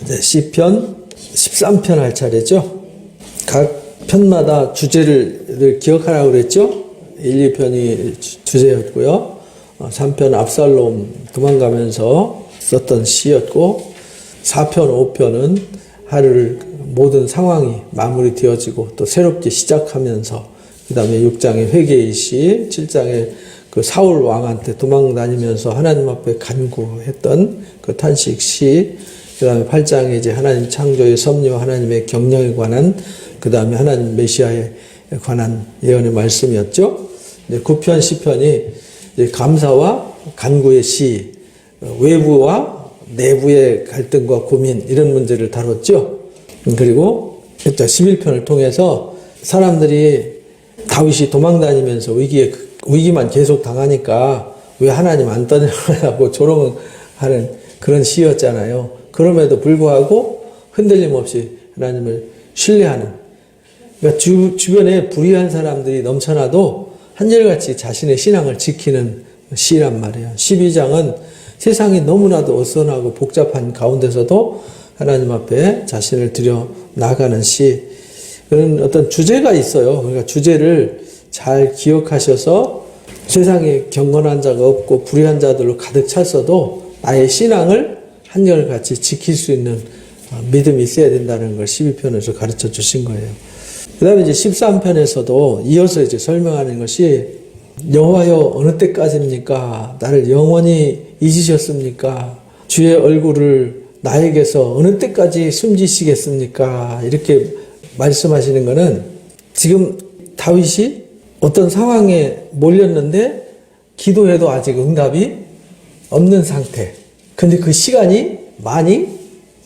이제 시편 13편 할 차례죠. 각 편마다 주제를 기억하라고 그랬죠. 1, 2편이 주제였고요. 3편 압살롬 도망가면서 썼던 시였고 4편, 5편은 하루를 모든 상황이 마무리 되어지고 또 새롭게 시작하면서 그 다음에 6장의 회개의 시, 7장의 그 사울 왕한테 도망다니면서 하나님 앞에 간구했던 그 탄식 시, 그 다음에 8장에 이제 하나님 창조의 섭리와 하나님의 경영에 관한, 그 다음에 하나님 메시아에 관한 예언의 말씀이었죠. 이제 9편, 10편이 이제 감사와 간구의 시, 외부와 내부의 갈등과 고민, 이런 문제를 다뤘죠. 그리고 11편을 통해서 사람들이 다윗이 도망다니면서 위기만 계속 당하니까 왜 하나님 안 떠나냐고 조롱하는 그런 시였잖아요. 그럼에도 불구하고 흔들림 없이 하나님을 신뢰하는, 그러니까 주변에 불의한 사람들이 넘쳐나도 한결같이 자신의 신앙을 지키는 시란 말이에요. 12장은 세상이 너무나도 어수선하고 복잡한 가운데서도 하나님 앞에 자신을 들여 나가는 시, 그런 어떤 주제가 있어요. 그러니까 주제를 잘 기억하셔서 세상에 경건한 자가 없고 불의한 자들로 가득 찼어도 나의 신앙을 한결같이 지킬 수 있는 믿음이 있어야 된다는 걸 12편에서 가르쳐 주신 거예요. 그 다음에 이제 13편에서도 이어서 이제 설명하는 것이 여호와여 어느 때까지입니까? 나를 영원히 잊으셨습니까? 주의 얼굴을 나에게서 어느 때까지 숨기시겠습니까? 이렇게 말씀하시는 것은 지금 다윗이 어떤 상황에 몰렸는데 기도해도 아직 응답이 없는 상태. 근데 그 시간이 많이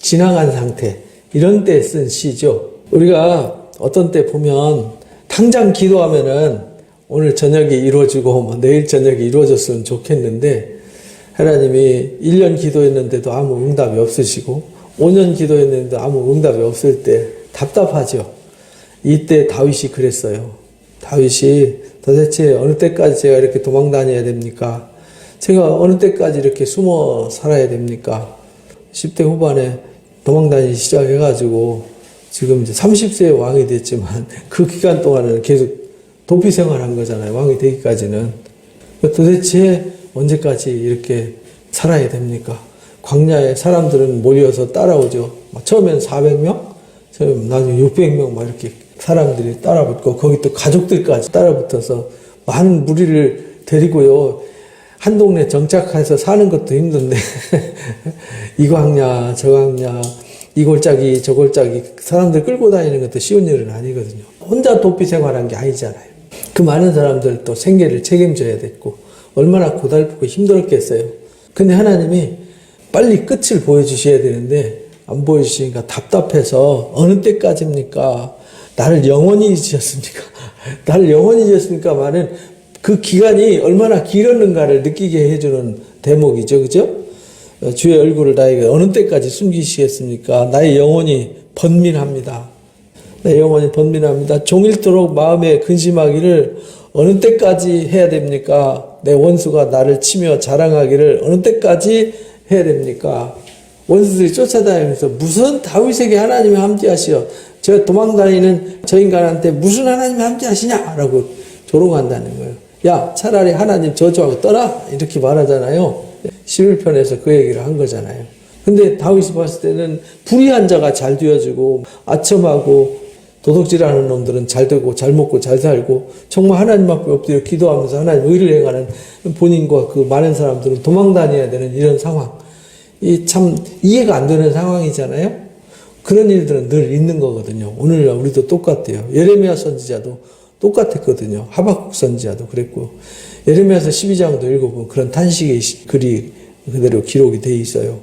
지나간 상태. 이런 때 쓴 시죠. 우리가 어떤 때 보면 당장 기도하면은 오늘 저녁에 이루어지고 뭐 내일 저녁에 이루어졌으면 좋겠는데 하나님이 1년 기도했는데도 아무 응답이 없으시고 5년 기도했는데도 아무 응답이 없을 때 답답하죠. 이때 다윗이 그랬어요. 다윗이 도대체 어느 때까지 제가 이렇게 도망 다녀야 됩니까? 제가 어느 때까지 이렇게 숨어 살아야 됩니까? 10대 후반에 도망 다니기 시작해가지고 지금 이제 30세에 왕이 됐지만 그 기간 동안은 계속 도피 생활한 거잖아요. 왕이 되기까지는. 도대체 언제까지 이렇게 살아야 됩니까? 광야에 사람들은 몰려서 따라오죠. 처음엔 400명, 나중에 600명 막 이렇게 사람들이 따라붙고 거기 또 가족들까지 따라붙어서 많은 무리를 데리고요. 한 동네 정착해서 사는 것도 힘든데 이 광야 저 광야 이 골짜기 저 골짜기 사람들 끌고 다니는 것도 쉬운 일은 아니거든요. 혼자 도피 생활한 게 아니잖아요. 그 많은 사람들 또 생계를 책임져야 됐고 얼마나 고달프고 힘들었겠어요. 근데 하나님이 빨리 끝을 보여주셔야 되는데 안 보여주시니까 답답해서 어느 때까지입니까? 나를 영원히 잊으셨습니까? 나를 영원히 잊으셨습니까? 말은 그 기간이 얼마나 길었는가를 느끼게 해주는 대목이죠. 그죠? 주의 얼굴을 나에게 어느 때까지 숨기시겠습니까? 나의 영혼이 번민합니다. 내 영혼이 번민합니다. 종일토록 마음에 근심하기를 어느 때까지 해야 됩니까? 내 원수가 나를 치며 자랑하기를 어느 때까지 해야 됩니까? 원수들이 쫓아다니면서 무슨 다윗에게 하나님이 함께하시어 저 도망다니는 저 인간한테 무슨 하나님이 함께하시냐라고 조롱한다는 거예요. 야, 차라리 하나님 저주하고 떠나 이렇게 말하잖아요. 11편에서 그 얘기를 한 거잖아요. 근데 다윗이 봤을 때는 불의한 자가 잘 되어지고 아첨하고 도둑질하는 놈들은 잘 되고 잘 먹고 잘 살고 정말 하나님 앞에 엎드려 기도하면서 하나님 의를 행하는 본인과 그 많은 사람들은 도망다녀야 되는 이런 상황. 이 참 이해가 안 되는 상황이잖아요. 그런 일들은 늘 있는 거거든요. 오늘날 우리도 똑같아요. 예레미야 선지자도 똑같았거든요. 하박국 선지자도 그랬고 예레미야서 12장도 읽어보면 그런 탄식의 글이 그대로 기록이 돼 있어요.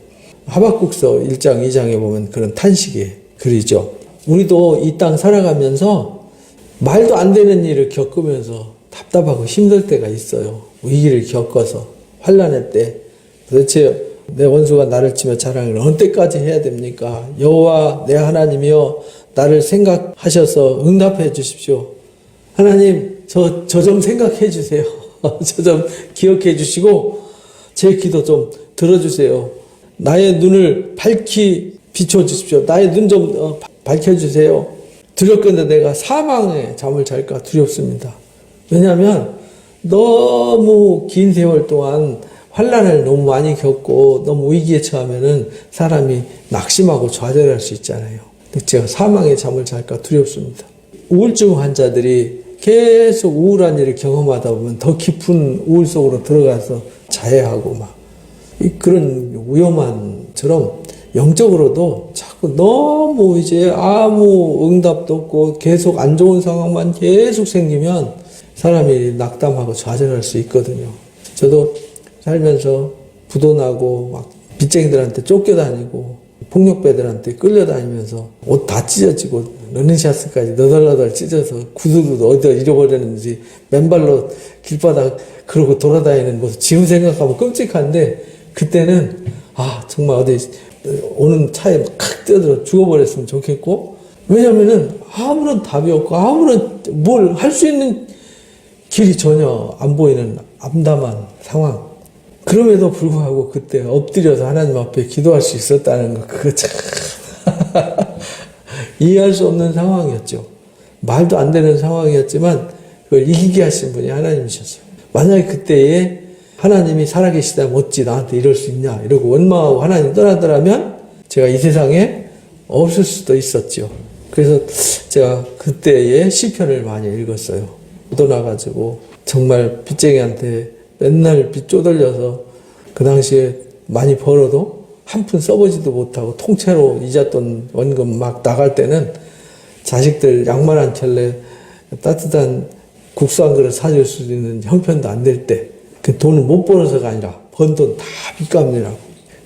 하박국서 1장 2장에 보면 그런 탄식의 글이죠. 우리도 이 땅 살아가면서 말도 안 되는 일을 겪으면서 답답하고 힘들 때가 있어요. 위기를 겪어서 환난의 때 도대체 내 원수가 나를 치며 자랑을 어느 때까지 해야 됩니까? 여호와 내 하나님이여 나를 생각하셔서 응답해 주십시오. 하나님 저 좀 생각해 주세요. 저 좀 기억해 주시고 제 기도 좀 들어주세요. 나의 눈을 밝히 비춰주십시오. 나의 눈 좀 밝혀주세요. 두렵건대 내가 사망의 잠을 잘까 두렵습니다. 왜냐하면 너무 긴 세월 동안 환난을 너무 많이 겪고 너무 위기에 처하면은 사람이 낙심하고 좌절할 수 있잖아요. 제가 사망의 잠을 잘까 두렵습니다. 우울증 환자들이 계속 우울한 일을 경험하다 보면 더 깊은 우울 속으로 들어가서 자해하고 막 그런 위험한처럼 영적으로도 자꾸 너무 이제 아무 응답도 없고 계속 안 좋은 상황만 계속 생기면 사람이 낙담하고 좌절할 수 있거든요. 저도 살면서 부도나고 막 빚쟁이들한테 쫓겨다니고 폭력배들한테 끌려다니면서 옷 다 찢어지고 러닝샤츠까지 너덜너덜 찢어서 구두도 어디다 잃어버렸는지 맨발로 길바닥 그러고 돌아다니는 모습 지금 생각하면 끔찍한데 그때는 정말 어디 오는 차에 칵 뛰어들어 죽어버렸으면 좋겠고 왜냐면은 아무런 답이 없고 아무런 뭘 할 수 있는 길이 전혀 안 보이는 암담한 상황. 그럼에도 불구하고 그때 엎드려서 하나님 앞에 기도할 수 있었다는 거 그거 참 이해할 수 없는 상황이었죠. 말도 안 되는 상황이었지만 그걸 이기게 하신 분이 하나님이셨어요. 만약에 그때에 하나님이 살아계시다면 어찌 나한테 이럴 수 있냐 이러고 원망하고 하나님 떠나더라면 제가 이 세상에 없을 수도 있었죠. 그래서 제가 그때의 시편을 많이 읽었어요. 묻어나가지고 정말 빚쟁이한테 맨날 빚 쪼들려서 그 당시에 많이 벌어도 한 푼 써보지도 못하고 통째로 이자돈 원금 막 나갈 때는 자식들 양말 한 켤레 따뜻한 국수 한 그릇 사줄 수 있는 형편도 안 될 때 그 돈을 못 벌어서가 아니라 번 돈 다 빚 갚느라고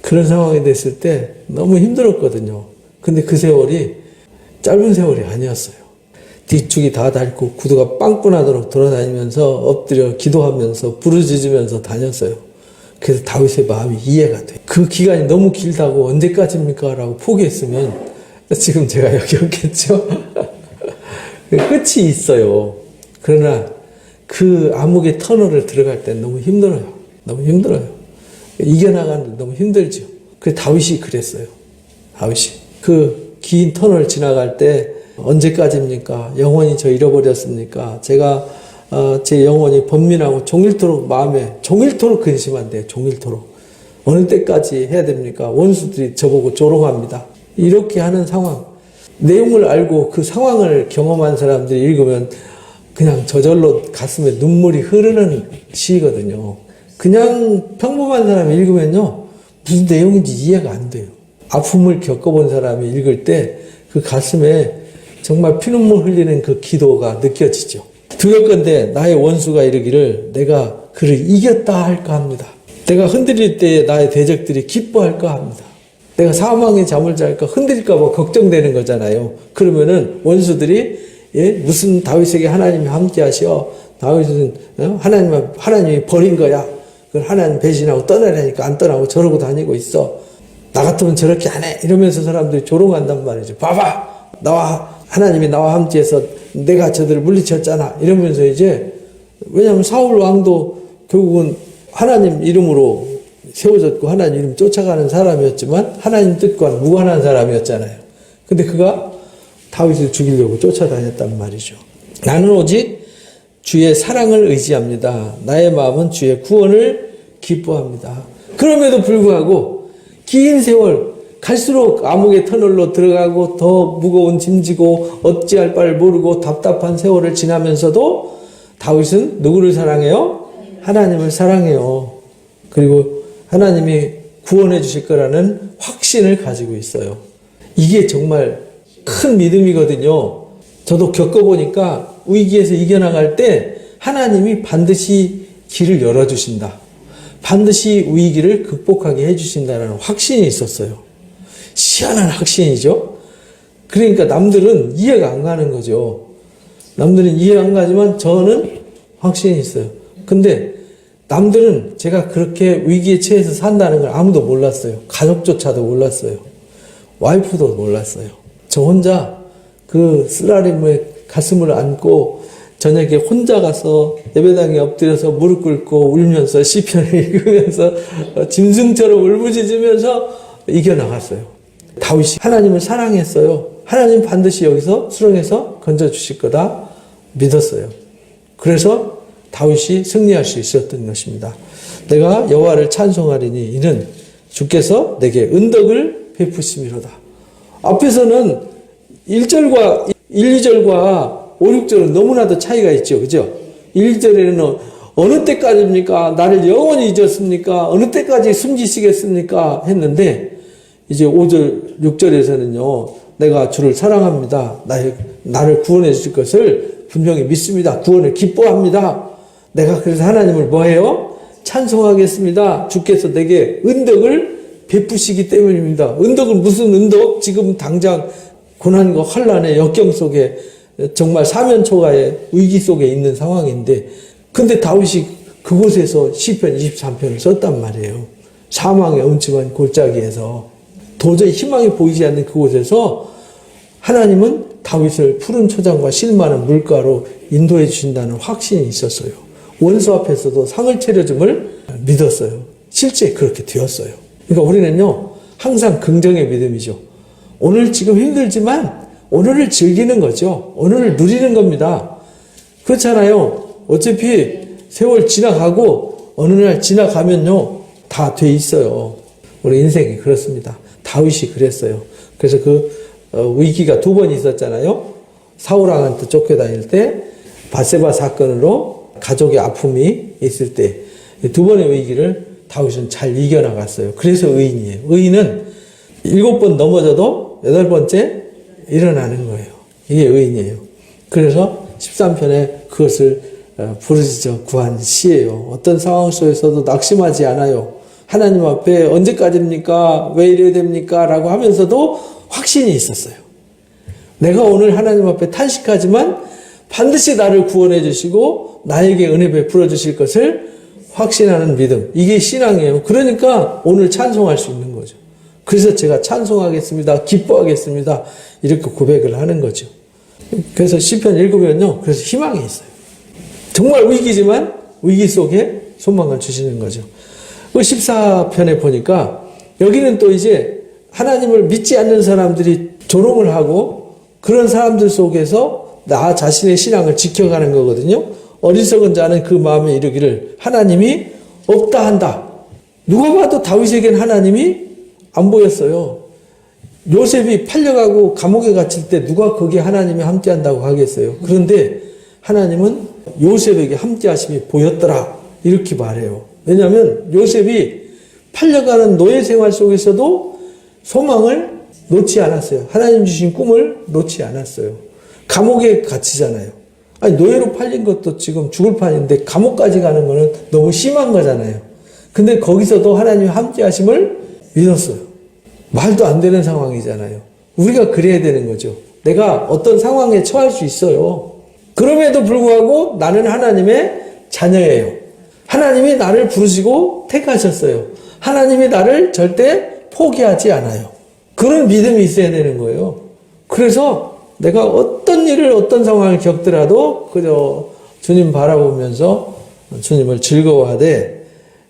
그런 상황이 됐을 때 너무 힘들었거든요. 근데 그 세월이 짧은 세월이 아니었어요. 뒤축이 다 닳고 구두가 빵꾸나도록 돌아다니면서 엎드려 기도하면서 부르짖으면서 다녔어요. 그래서 다윗의 마음이 이해가 돼요. 그 기간이 너무 길다고 언제까지입니까? 라고 포기했으면 지금 제가 여기 없겠죠? 끝이 있어요. 그러나 그 암흑의 터널을 들어갈 땐 너무 힘들어요. 너무 힘들어요. 이겨나가는데 너무 힘들죠. 그래서 다윗이 그랬어요. 다윗이. 그 긴 터널 지나갈 때 언제까지입니까? 영원히 저 잃어버렸습니까? 제가 제 영혼이 번민하고 종일토록 마음에 종일토록 근심한대요. 종일토록. 어느 때까지 해야 됩니까? 원수들이 저보고 조롱합니다. 이렇게 하는 상황. 내용을 알고 그 상황을 경험한 사람들이 읽으면 그냥 저절로 가슴에 눈물이 흐르는 시거든요. 그냥 평범한 사람이 읽으면요. 무슨 내용인지 이해가 안 돼요. 아픔을 겪어본 사람이 읽을 때 그 가슴에 정말 피눈물 흘리는 그 기도가 느껴지죠. 두렵건대 나의 원수가 이르기를 내가 그를 이겼다 할까 합니다. 내가 흔들릴 때 나의 대적들이 기뻐할까 합니다. 내가 사망의 잠을 잘까 흔들릴까 봐 걱정되는 거잖아요. 그러면은 원수들이 무슨 다윗에게 하나님이 함께 하셔. 다윗은 하나님이 버린 거야. 그걸 하나님 배신하고 떠나려니까 안 떠나고 저러고 다니고 있어. 나 같으면 저렇게 안 해. 이러면서 사람들이 조롱한단 말이죠. 봐봐. 하나님이 나와 함께해서 내가 저들을 물리쳤잖아. 이러면서 이제, 왜냐하면 사울 왕도 결국은 하나님 이름으로 세워졌고 하나님 이름 쫓아가는 사람이었지만 하나님 뜻과 무관한 사람이었잖아요. 근데 그가 다윗을 죽이려고 쫓아다녔단 말이죠. 나는 오직 주의 사랑을 의지합니다. 나의 마음은 주의 구원을 기뻐합니다. 그럼에도 불구하고 긴 세월 갈수록 암흑의 터널로 들어가고 더 무거운 짐지고 어찌할 바를 모르고 답답한 세월을 지나면서도 다윗은 누구를 사랑해요? 하나님을 사랑해요. 그리고 하나님이 구원해 주실 거라는 확신을 가지고 있어요. 이게 정말 큰 믿음이거든요. 저도 겪어보니까 위기에서 이겨나갈 때 하나님이 반드시 길을 열어주신다. 반드시 위기를 극복하게 해주신다는 확신이 있었어요. 희한한 확신이죠. 그러니까 남들은 이해가 안 가는 거죠. 남들은 이해가 안 가지만 저는 확신이 있어요. 근데 남들은 제가 그렇게 위기에 처해서 산다는 걸 아무도 몰랐어요. 가족조차도 몰랐어요. 와이프도 몰랐어요. 저 혼자 그 쓰라림에 가슴을 안고 저녁에 혼자 가서 예배당에 엎드려서 무릎 꿇고 울면서 시편을 읽으면서 짐승처럼 울부짖으면서 이겨나갔어요. 다윗이 하나님을 사랑했어요. 하나님 반드시 여기서 수렁에서 건져주실 거다 믿었어요. 그래서 다윗이 승리할 수 있었던 것입니다. 내가 여호와를 찬송하리니 이는 주께서 내게 은덕을 베푸심이로다. 앞에서는 1절과 1, 2절과 5, 6절은 너무나도 차이가 있죠. 그죠? 1, 2절에는 어느 때까지입니까? 나를 영원히 잊었습니까? 어느 때까지 숨기시겠습니까? 했는데 이제 5절, 6절에서는요. 내가 주를 사랑합니다. 나를 구원해 주실 것을 분명히 믿습니다. 구원을 기뻐합니다. 내가 그래서 하나님을 뭐해요? 찬송하겠습니다. 주께서 내게 은덕을 베푸시기 때문입니다. 은덕은 무슨 은덕? 지금 당장 고난과 환난의 역경 속에 정말 사면초가의 위기 속에 있는 상황인데 근데 다윗이 그곳에서 시편 23편을 썼단 말이에요. 사망의 음침한 골짜기에서 도저히 희망이 보이지 않는 그곳에서 하나님은 다윗을 푸른 초장과 실만한 물가로 인도해 주신다는 확신이 있었어요. 원수 앞에서도 상을 차려줌을 믿었어요. 실제 그렇게 되었어요. 그러니까 우리는요 항상 긍정의 믿음이죠. 오늘 지금 힘들지만 오늘을 즐기는 거죠. 오늘을 누리는 겁니다. 그렇잖아요. 어차피 세월 지나가고 어느 날 지나가면요 다 돼 있어요. 우리 인생이 그렇습니다. 다윗이 그랬어요. 그래서 위기가 2번 있었잖아요. 사울왕한테 쫓겨다닐 때 바세바 사건으로 가족의 아픔이 있을 때 2번의 위기를 다윗은 잘 이겨나갔어요. 그래서 의인이에요. 의인은 7번 넘어져도 8번째 일어나는 거예요. 이게 의인이에요. 그래서 13편에 그것을 부르짖어 구한 시예요. 어떤 상황 속에서도 낙심하지 않아요. 하나님 앞에 언제까지입니까? 왜 이래야 됩니까? 라고 하면서도 확신이 있었어요. 내가 오늘 하나님 앞에 탄식하지만 반드시 나를 구원해 주시고 나에게 은혜 베풀어 주실 것을 확신하는 믿음. 이게 신앙이에요. 그러니까 오늘 찬송할 수 있는 거죠. 그래서 제가 찬송하겠습니다. 기뻐하겠습니다. 이렇게 고백을 하는 거죠. 그래서 시편 읽으면요. 그래서 희망이 있어요. 정말 위기지만 위기 속에 소망을 주시는 거죠. 14편에 보니까 여기는 또 이제 하나님을 믿지 않는 사람들이 조롱을 하고 그런 사람들 속에서 나 자신의 신앙을 지켜가는 거거든요. 어리석은 자는 그 마음에 이르기를 하나님이 없다 한다. 누가 봐도 다윗에겐 하나님이 안 보였어요. 요셉이 팔려가고 감옥에 갇힐 때 누가 거기에 하나님이 함께한다고 하겠어요. 그런데 하나님은 요셉에게 함께하심이 보였더라 이렇게 말해요. 왜냐하면 요셉이 팔려가는 노예 생활 속에서도 소망을 놓지 않았어요. 하나님 주신 꿈을 놓지 않았어요. 감옥에 갇히잖아요. 아니 노예로 팔린 것도 지금 죽을 판인데 감옥까지 가는 거는 너무 심한 거잖아요. 근데 거기서도 하나님이 함께하심을 믿었어요. 말도 안 되는 상황이잖아요. 우리가 그래야 되는 거죠. 내가 어떤 상황에 처할 수 있어요. 그럼에도 불구하고 나는 하나님의 자녀예요. 하나님이 나를 부르시고 택하셨어요. 하나님이 나를 절대 포기하지 않아요. 그런 믿음이 있어야 되는 거예요. 그래서 내가 어떤 일을 어떤 상황을 겪더라도 그저 주님 바라보면서 주님을 즐거워하되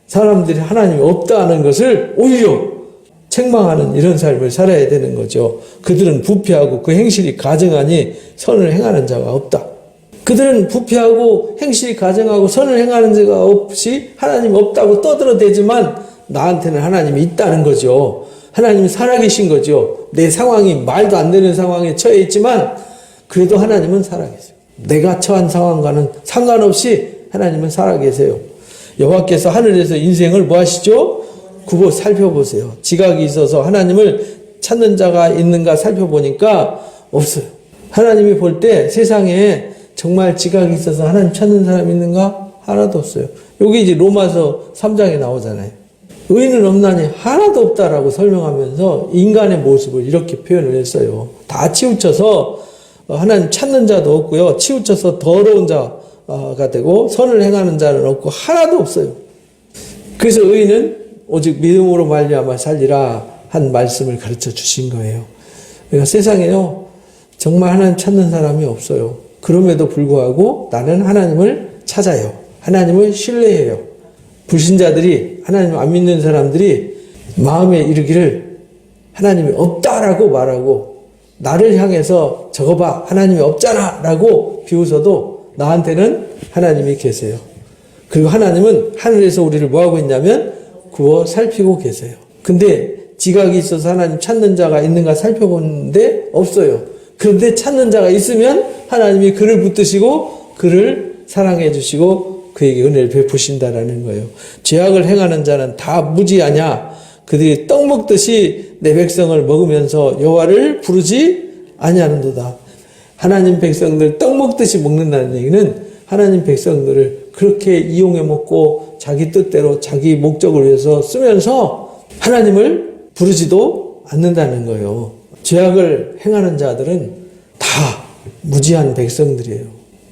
사람들이 하나님이 없다는 것을 오히려 책망하는 이런 삶을 살아야 되는 거죠. 그들은 부패하고 그 행실이 가증하니 선을 행하는 자가 없다. 그들은 부패하고 행실이 가증하고 선을 행하는 자가 없이 하나님 없다고 떠들어대지만 나한테는 하나님이 있다는 거죠. 하나님이 살아계신 거죠. 내 상황이 말도 안 되는 상황에 처해 있지만 그래도 하나님은 살아계세요. 내가 처한 상황과는 상관없이 하나님은 살아계세요. 여호와께서 하늘에서 인생을 뭐 하시죠? 굽어 살펴보세요. 지각이 있어서 하나님을 찾는 자가 있는가 살펴보니까 없어요. 하나님이 볼 때 세상에 정말 지각이 있어서 하나님 찾는 사람이 있는가? 하나도 없어요. 여기 이제 로마서 3장에 나오잖아요. 의인은 없나니 하나도 없다라고 설명하면서 인간의 모습을 이렇게 표현을 했어요. 다 치우쳐서 하나님 찾는 자도 없고요. 치우쳐서 더러운 자가 되고 선을 행하는 자는 없고 하나도 없어요. 그래서 의인은 오직 믿음으로 말미암아 살리라 한 말씀을 가르쳐 주신 거예요. 그러니까 세상에요. 정말 하나님 찾는 사람이 없어요. 그럼에도 불구하고 나는 하나님을 찾아요. 하나님을 신뢰해요. 불신자들이 하나님 안 믿는 사람들이 마음에 이르기를 하나님이 없다라고 말하고 나를 향해서 저거 봐 하나님이 없잖아 라고 비웃어도 나한테는 하나님이 계세요. 그리고 하나님은 하늘에서 우리를 뭐하고 있냐면 구워 살피고 계세요. 근데 지각이 있어서 하나님 찾는 자가 있는가 살펴보는데 없어요. 그런데 찾는 자가 있으면 하나님이 그를 붙드시고 그를 사랑해 주시고 그에게 은혜를 베푸신다라는 거예요. 죄악을 행하는 자는 다 무지하냐? 그들이 떡 먹듯이 내 백성을 먹으면서 여호와를 부르지 아니하는도다. 하나님 백성들 떡 먹듯이 먹는다는 얘기는 하나님 백성들을 그렇게 이용해 먹고 자기 뜻대로 자기 목적을 위해서 쓰면서 하나님을 부르지도 않는다는 거예요. 죄악을 행하는 자들은 다 무지한 백성들이에요.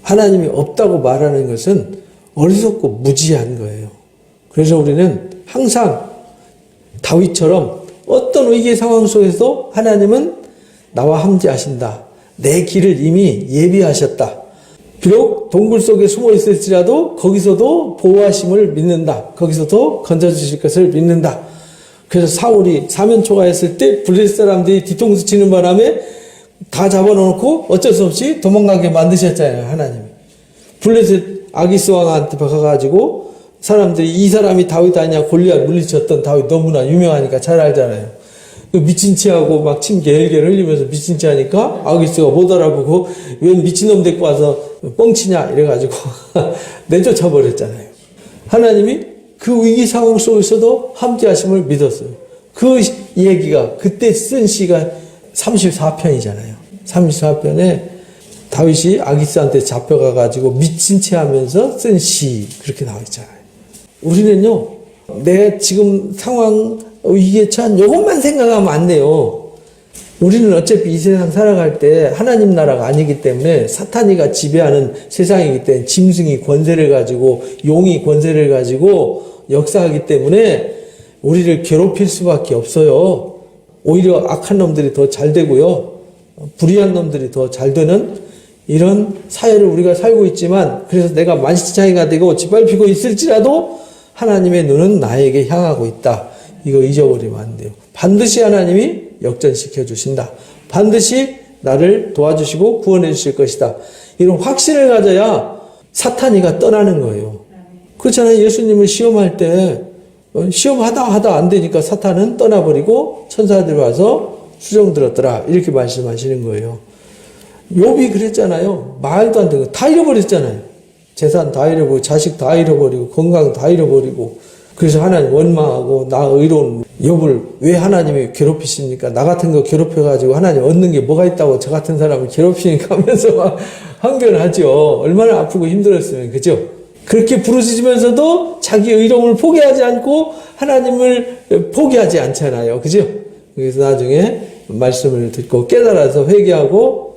하나님이 없다고 말하는 것은 어리석고 무지한 거예요. 그래서 우리는 항상 다윗처럼 어떤 위기 상황 속에서 하나님은 나와 함께하신다. 내 길을 이미 예비하셨다. 비록 동굴 속에 숨어 있을지라도 거기서도 보호하심을 믿는다. 거기서도 건져주실 것을 믿는다. 그래서 사울이 사면 초과했을 때 블레셋 사람들이 뒤통수 치는 바람에 다 잡아놓고 어쩔 수 없이 도망가게 만드셨잖아요. 하나님이. 블레셋 아기스 왕한테 가가지고 사람들이 이 사람이 다윗 아니냐 골리앗 물리쳤던 다윗 너무나 유명하니까 잘 알잖아요. 미친 체하고 막 침 게을게을 흘리면서 미친 체하니까 아기스가 못 알아보고 왜 미친놈 데리고 와서 뻥치냐 이래가지고 내쫓아 버렸잖아요. 하나님이 그 위기 상황 속에서도 함께 하심을 믿었어요. 그 얘기가 그때 쓴 시가 34편이잖아요. 34편에 다윗이 아기스한테 잡혀가가지고 미친 체 하면서 쓴 시 그렇게 나와 있잖아요. 우리는요, 내 지금 상황 위기에 처한 이것만 생각하면 안 돼요. 우리는 어차피 이 세상 살아갈 때 하나님 나라가 아니기 때문에 사탄이가 지배하는 세상이기 때문에 짐승이 권세를 가지고 용이 권세를 가지고 역사하기 때문에 우리를 괴롭힐 수밖에 없어요. 오히려 악한 놈들이 더 잘 되고요. 불의한 놈들이 더 잘 되는 이런 사회를 우리가 살고 있지만 그래서 내가 만시창이가 되고 짓밟히고 있을지라도 하나님의 눈은 나에게 향하고 있다. 이거 잊어버리면 안 돼요. 반드시 하나님이 역전시켜 주신다. 반드시 나를 도와주시고 구원해 주실 것이다. 이런 확신을 가져야 사탄이가 떠나는 거예요. 그렇잖아요. 예수님을 시험할 때 시험하다 안 되니까 사탄은 떠나버리고 천사들이 와서 수종 들었더라. 이렇게 말씀하시는 거예요. 욥이 그랬잖아요. 말도 안 되고 다 잃어버렸잖아요. 재산 다 잃어버리고 자식 다 잃어버리고 건강 다 잃어버리고 그래서 하나님 원망하고 나 의로운 욥을 왜 하나님이 괴롭히십니까? 나 같은 거 괴롭혀가지고 하나님 얻는 게 뭐가 있다고 저 같은 사람을 괴롭히니까 하면서 막 항변하죠. 얼마나 아프고 힘들었으면 그죠? 그렇게 부르짖으면서도 자기 의로움을 포기하지 않고 하나님을 포기하지 않잖아요. 그죠? 그래서 나중에 말씀을 듣고 깨달아서 회개하고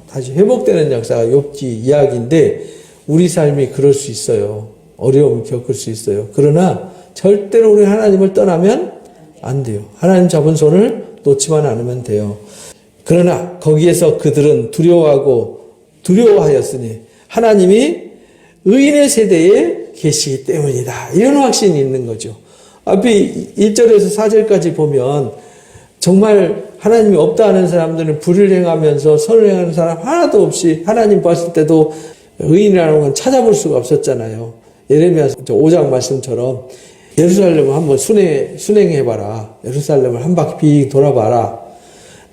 다시 회복되는 역사가 욥기 이야기인데 우리 삶이 그럴 수 있어요. 어려움을 겪을 수 있어요. 그러나 절대로 우리 하나님을 떠나면 안 돼요. 하나님 잡은 손을 놓지만 않으면 돼요. 그러나 거기에서 그들은 두려워하였으니 하나님이 의인의 세대에 계시기 때문이다. 이런 확신이 있는 거죠. 앞에 1절에서 4절까지 보면 정말 하나님이 없다 하는 사람들은 불을 행하면서 선을 행하는 사람 하나도 없이 하나님 봤을 때도 의인이라는 건 찾아볼 수가 없었잖아요. 예레미야 5장 말씀처럼 예루살렘을 한번 순행해봐라. 예루살렘을 한 바퀴 빙 돌아봐라.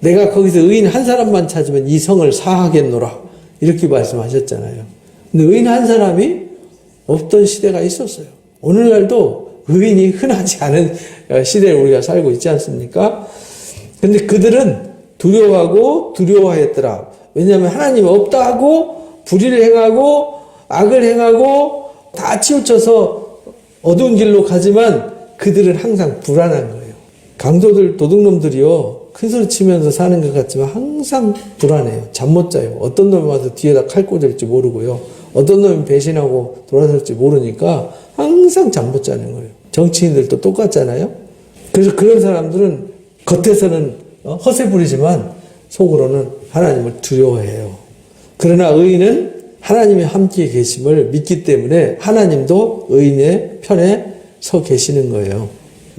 내가 거기서 의인 한 사람만 찾으면 이 성을 사하겠노라. 이렇게 말씀하셨잖아요. 근데 의인 한 사람이 없던 시대가 있었어요. 오늘날도 의인이 흔하지 않은 시대를 우리가 살고 있지 않습니까? 근데 그들은 두려워하고 두려워하였더라. 왜냐하면 하나님이 없다 하고 불의를 행하고 악을 행하고 다 치우쳐서 어두운 길로 가지만 그들은 항상 불안한 거예요. 강도들, 도둑놈들이요. 큰 소리 치면서 사는 것 같지만 항상 불안해요. 잠 못 자요. 어떤 놈이 와서 뒤에다 칼 꽂을지 모르고요. 어떤 놈이 배신하고 돌아설지 모르니까 항상 잠 못 자는 거예요. 정치인들도 똑같잖아요. 그래서 그런 사람들은 겉에서는 허세 부리지만 속으로는 하나님을 두려워해요. 그러나 의인은 하나님이 함께 계심을 믿기 때문에 하나님도 의인의 편에 서 계시는 거예요.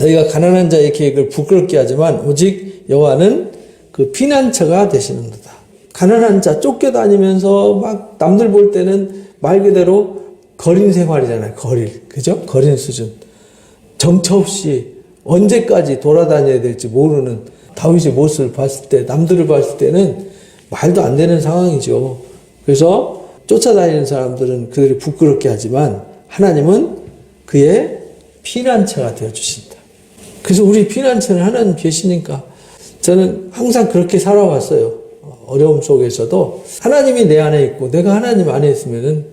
너희가 가난한 자의 계획을 부끄럽게 하지만 오직 여호와는 그 피난처가 되시는도다. 가난한 자 쫓겨다니면서 막 남들 볼 때는 말 그대로 거린 생활이잖아요. 그죠? 거린 수준. 정처 없이 언제까지 돌아다녀야 될지 모르는 다윗의 모습을 봤을 때, 남들을 봤을 때는 말도 안 되는 상황이죠. 그래서 쫓아다니는 사람들은 그들이 부끄럽게 하지만 하나님은 그의 피난처가 되어주신다. 그래서 우리 피난처는 하나님 계시니까 저는 항상 그렇게 살아왔어요. 어려움 속에서도 하나님이 내 안에 있고 내가 하나님 안에 있으면은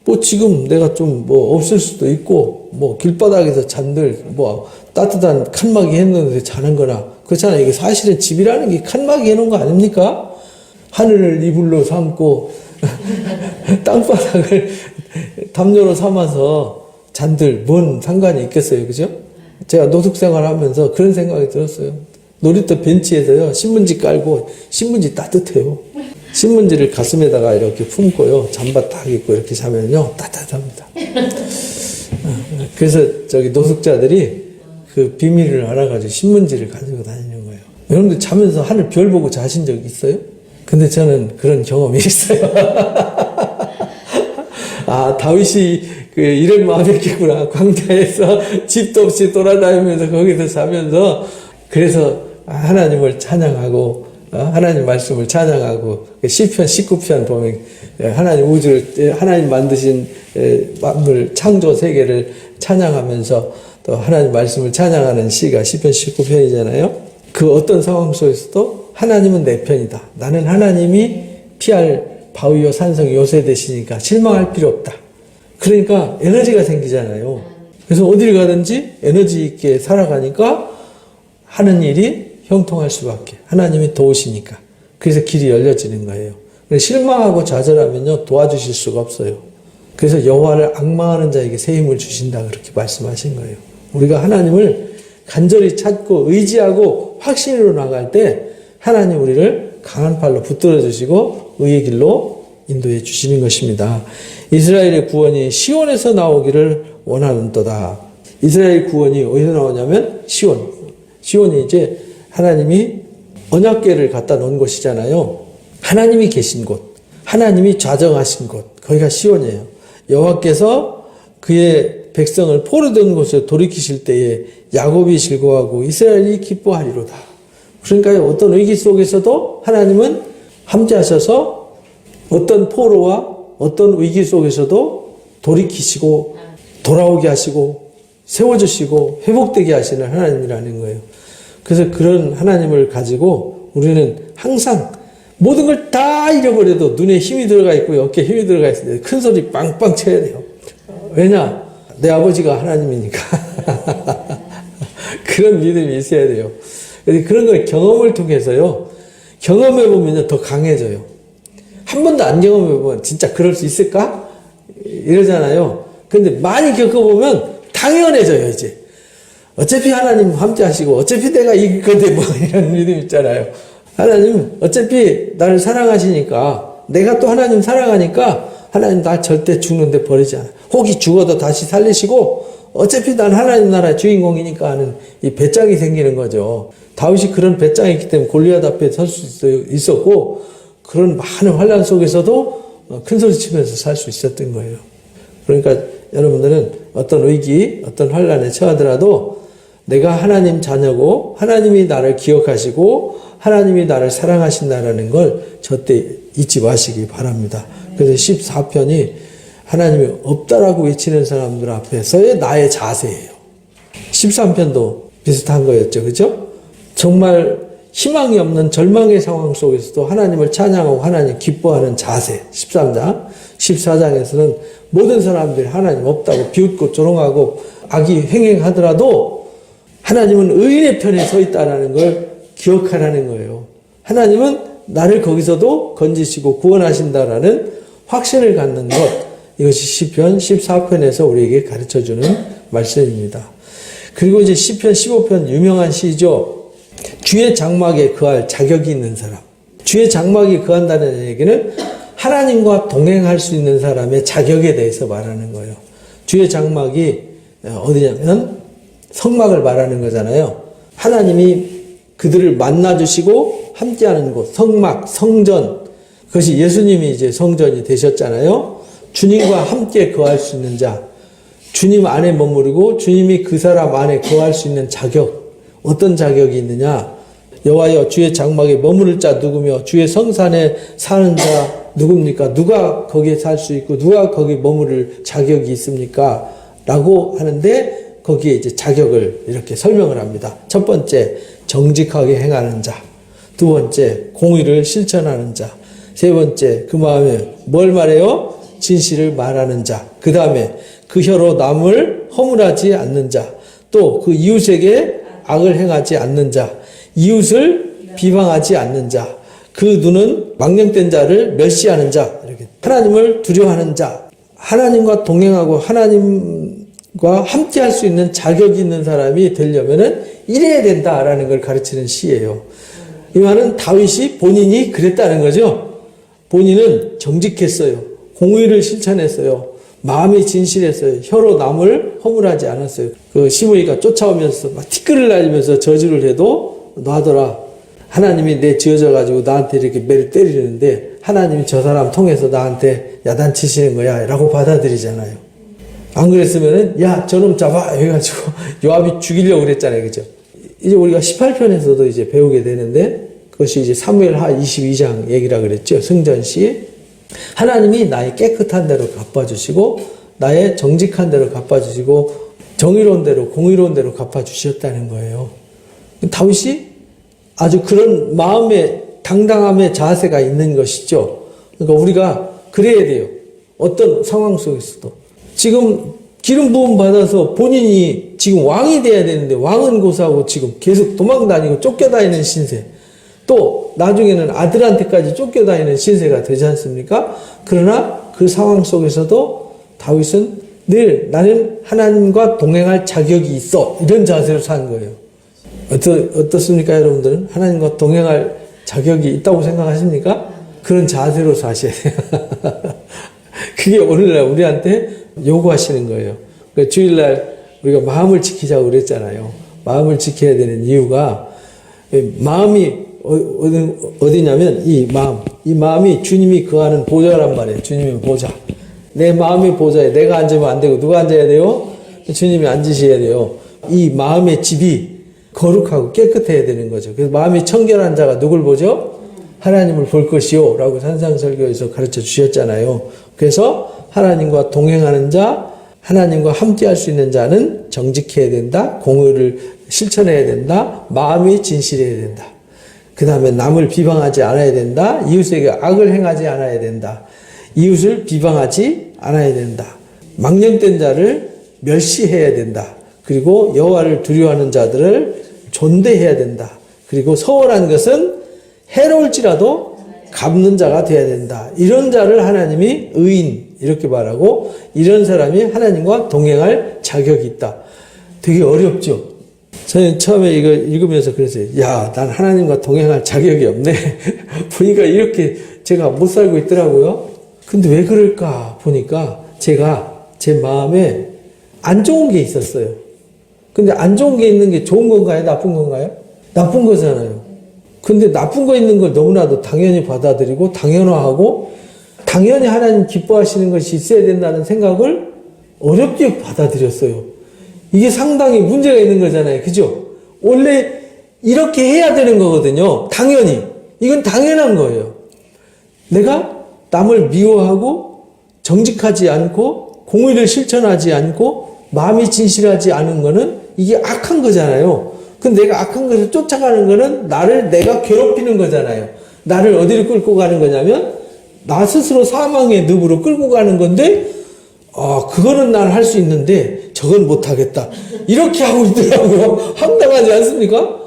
뭐 지금 내가 좀 뭐 없을 수도 있고 뭐 길바닥에서 잔들 뭐 따뜻한 칸막이 했는데 자는 거나 그렇잖아요. 이게 사실은 집이라는 게 칸막이 해놓은 거 아닙니까? 하늘을 이불로 삼고 땅바닥을 담요로 삼아서 잔들 뭔 상관이 있겠어요. 그죠? 제가 노숙 생활하면서 그런 생각이 들었어요. 놀이터 벤치에서요 신문지 깔고 신문지 따뜻해요. 신문지를 가슴에다가 이렇게 품고요 잠바 딱 입고 이렇게 자면요 따뜻합니다. 그래서 저기 노숙자들이 그 비밀을 알아가지고 신문지를 가지고 다니는 거예요. 여러분들 자면서 하늘 별 보고 자신 적 있어요? 근데 저는 그런 경험이 있어요. 아, 다윗이 이런 마음이었겠구나. 광야에서 집도 없이 돌아다니면서 거기서 자면서 그래서 하나님을 찬양하고 하나님 말씀을 찬양하고 시편 19편 보면 하나님 우주를 하나님 만드신 만물 창조 세계를 찬양하면서 또 하나님 말씀을 찬양하는 시가 시편 19편이잖아요. 그 어떤 상황 속에서도 하나님은 내 편이다. 나는 하나님이 피할 바위요 산성 요새 되시니까 실망할 필요 없다. 그러니까 에너지가 생기잖아요. 그래서 어디를 가든지 에너지 있게 살아가니까 하는 일이 형통할 수밖에. 하나님이 도우시니까. 그래서 길이 열려지는 거예요. 실망하고 좌절하면요 도와주실 수가 없어요. 그래서 여호와를 앙망하는 자에게 새 힘을 주신다 그렇게 말씀하신 거예요. 우리가 하나님을 간절히 찾고 의지하고 확신으로 나갈 때 하나님 우리를 강한 팔로 붙들어 주시고 의의 길로 인도해 주시는 것입니다. 이스라엘의 구원이 시온에서 나오기를 원하는도다. 이스라엘 구원이 어디서 나오냐면 시온. 시온이 이제 하나님이 언약궤를 갖다 놓은 곳이잖아요. 하나님이 계신 곳, 하나님이 좌정하신 곳, 거기가 시온이에요. 여호와께서 그의 백성을 포로된 곳에 돌이키실 때에 야곱이 즐거워하고 이스라엘이 기뻐하리로다. 그러니까 어떤 위기 속에서도 하나님은 함께하셔서 어떤 포로와 어떤 위기 속에서도 돌이키시고 돌아오게 하시고 세워주시고 회복되게 하시는 하나님이라는 거예요. 그래서 그런 하나님을 가지고 우리는 항상 모든 걸 다 잃어버려도 눈에 힘이 들어가 있고요. 어깨에 힘이 들어가 있어요. 큰 소리 빵빵 쳐야 돼요. 왜냐? 내 아버지가 하나님이니까. 그런 믿음이 있어야 돼요. 그런 걸 경험을 통해서요. 경험해보면 더 강해져요. 한 번도 안 경험해보면 진짜 그럴 수 있을까? 이러잖아요. 근데 많이 겪어보면 당연해져요, 이제. 어차피 하나님 함께 하시고, 어차피 내가 이길 건데, 뭐, 이런 믿음 있잖아요. 하나님, 어차피 나를 사랑하시니까, 내가 또 하나님 사랑하니까, 하나님 나 절대 죽는데 버리지 않아. 혹이 죽어도 다시 살리시고, 어차피 난 하나님 나라의 주인공이니까 하는 이 배짱이 생기는 거죠. 다윗이 그런 배짱이 있기 때문에 골리앗 앞에 설 수 있었고, 그런 많은 환난 속에서도 큰 소리 치면서 살 수 있었던 거예요. 그러니까 여러분들은 어떤 위기, 어떤 환난에 처하더라도 내가 하나님 자녀고 하나님이 나를 기억하시고 하나님이 나를 사랑하신다라는 걸 절대 잊지 마시기 바랍니다. 그래서 14편이 하나님이 없다라고 외치는 사람들 앞에서의 나의 자세예요. 13편도 비슷한 거였죠. 그죠? 정말 희망이 없는 절망의 상황 속에서도 하나님을 찬양하고 하나님 기뻐하는 자세. 13장. 14장에서는 모든 사람들이 하나님 없다고 비웃고 조롱하고 악이 횡행하더라도 하나님은 의인의 편에 서 있다는 걸 기억하라는 거예요. 하나님은 나를 거기서도 건지시고 구원하신다라는 확신을 갖는 것. 이것이 시편 14편에서 우리에게 가르쳐주는 말씀입니다. 그리고 이제 시편 15편 유명한 시죠. 주의 장막에 거할 자격이 있는 사람. 주의 장막에 거한다는 얘기는 하나님과 동행할 수 있는 사람의 자격에 대해서 말하는 거예요. 주의 장막이 어디냐면 성막을 말하는 거잖아요. 하나님이 그들을 만나주시고 함께하는 곳, 성막, 성전, 그것이 예수님이 이제 성전이 되셨잖아요. 주님과 함께 거할 수 있는 자, 주님 안에 머무르고 주님이 그 사람 안에 거할 수 있는 자격, 어떤 자격이 있느냐? 여호와여 주의 장막에 머무를 자 누구며 주의 성산에 사는 자 누굽니까? 누가 거기에 살 수 있고 누가 거기 머무를 자격이 있습니까? 라고 하는데 거기에 이제 자격을 이렇게 설명을 합니다. 첫 번째, 정직하게 행하는 자. 두 번째, 공의를 실천하는 자. 세 번째, 그 마음에 뭘 말해요? 진실을 말하는 자. 그 다음에 그 혀로 남을 허물하지 않는 자. 또 그 이웃에게 악을 행하지 않는 자. 이웃을 비방하지 않는 자. 그 눈은 망령된 자를 멸시하는 자. 이렇게 하나님을 두려워하는 자. 하나님과 동행하고 하나님과 함께 할 수 있는 자격이 있는 사람이 되려면은 이래야 된다라는 걸 가르치는 시예요. 이 말은 다윗이 본인이 그랬다는 거죠. 본인은 정직했어요. 공의를 실천했어요. 마음이 진실했어요. 혀로 남을 허물하지 않았어요. 그 시므이가 쫓아오면서 막 티끌을 날리면서 저주를 해도 놔둬라. 하나님이 내 지어져 가지고 나한테 이렇게 매를 때리는데 하나님이 저 사람 통해서 나한테 야단치시는 거야 라고 받아들이잖아요. 안 그랬으면은 야 저놈 잡아 해가지고 요압이 죽이려고 그랬잖아요. 그죠? 이제 우리가 18편에서도 이제 배우게 되는데 그것이 이제 사무엘하 22장 얘기라 그랬죠. 승전시. 하나님이 나의 깨끗한 대로 갚아주시고 나의 정직한 대로 갚아주시고 정의로운 대로 공의로운 대로 갚아주셨다는 거예요. 다윗이 아주 그런 마음의 당당함의 자세가 있는 것이죠. 그러니까 우리가 그래야 돼요. 어떤 상황 속에서도. 지금 기름 부음 받아서 본인이 지금 왕이 돼야 되는데 왕은 고사하고 지금 계속 도망다니고 쫓겨다니는 신세. 또 나중에는 아들한테까지 쫓겨다니는 신세가 되지 않습니까? 그러나 그 상황 속에서도 다윗은 늘 나는 하나님과 동행할 자격이 있어. 이런 자세로 산 거예요. 어떻습니까, 여러분들은? 하나님과 동행할 자격이 있다고 생각하십니까? 그런 자세로 사셔야 돼요. 그게 오늘날 우리한테 요구하시는 거예요. 그러니까 주일날 우리가 마음을 지키자고 그랬잖아요. 마음을 지켜야 되는 이유가 마음이 어디냐면 이 마음이 주님이 거하는 보좌란 말이에요. 주님의 보좌. 내 마음의 보좌에 내가 앉으면 안 되고 누가 앉아야 돼요? 주님이 앉으셔야 돼요. 이 마음의 집이 거룩하고 깨끗해야 되는 거죠. 그래서 마음이 청결한 자가 누굴 보죠? 하나님을 볼 것이요 라고 산상설교에서 가르쳐 주셨잖아요. 그래서 하나님과 동행하는 자, 하나님과 함께 할 수 있는 자는 정직해야 된다. 공의를 실천해야 된다. 마음이 진실해야 된다. 그 다음에 남을 비방하지 않아야 된다. 이웃에게 악을 행하지 않아야 된다. 이웃을 비방하지 않아야 된다. 망령된 자를 멸시해야 된다. 그리고 여호와를 두려워하는 자들을 존대해야 된다. 그리고 서원한 것은 해로울지라도 갚는 자가 돼야 된다. 이런 자를 하나님이 의인 이렇게 말하고 이런 사람이 하나님과 동행할 자격이 있다. 되게 어렵죠. 저는 처음에 이거 읽으면서 그랬어요. 야, 난 하나님과 동행할 자격이 없네. 보니까 이렇게 제가 못 살고 있더라고요. 근데 왜 그럴까 보니까 제가 제 마음에 안 좋은 게 있었어요. 근데 안 좋은 게 있는 게 좋은 건가요? 나쁜 건가요? 나쁜 거잖아요. 근데 나쁜 거 있는 걸 너무나도 당연히 받아들이고 당연화하고 당연히 하나님 기뻐하시는 것이 있어야 된다는 생각을 어렵게 받아들였어요. 이게 상당히 문제가 있는 거잖아요. 그죠? 원래 이렇게 해야 되는 거거든요. 당연히. 이건 당연한 거예요. 내가 남을 미워하고 정직하지 않고 공의를 실천하지 않고 마음이 진실하지 않은 거는 이게 악한 거잖아요. 근데 내가 악한 것을 쫓아가는 거는 나를 내가 괴롭히는 거잖아요. 나를 어디로 끌고 가는 거냐면 나 스스로 사망의 늪으로 끌고 가는 건데 그거는 난 할 수 있는데 저건 못하겠다. 이렇게 하고 있더라고요. 황당하지 않습니까?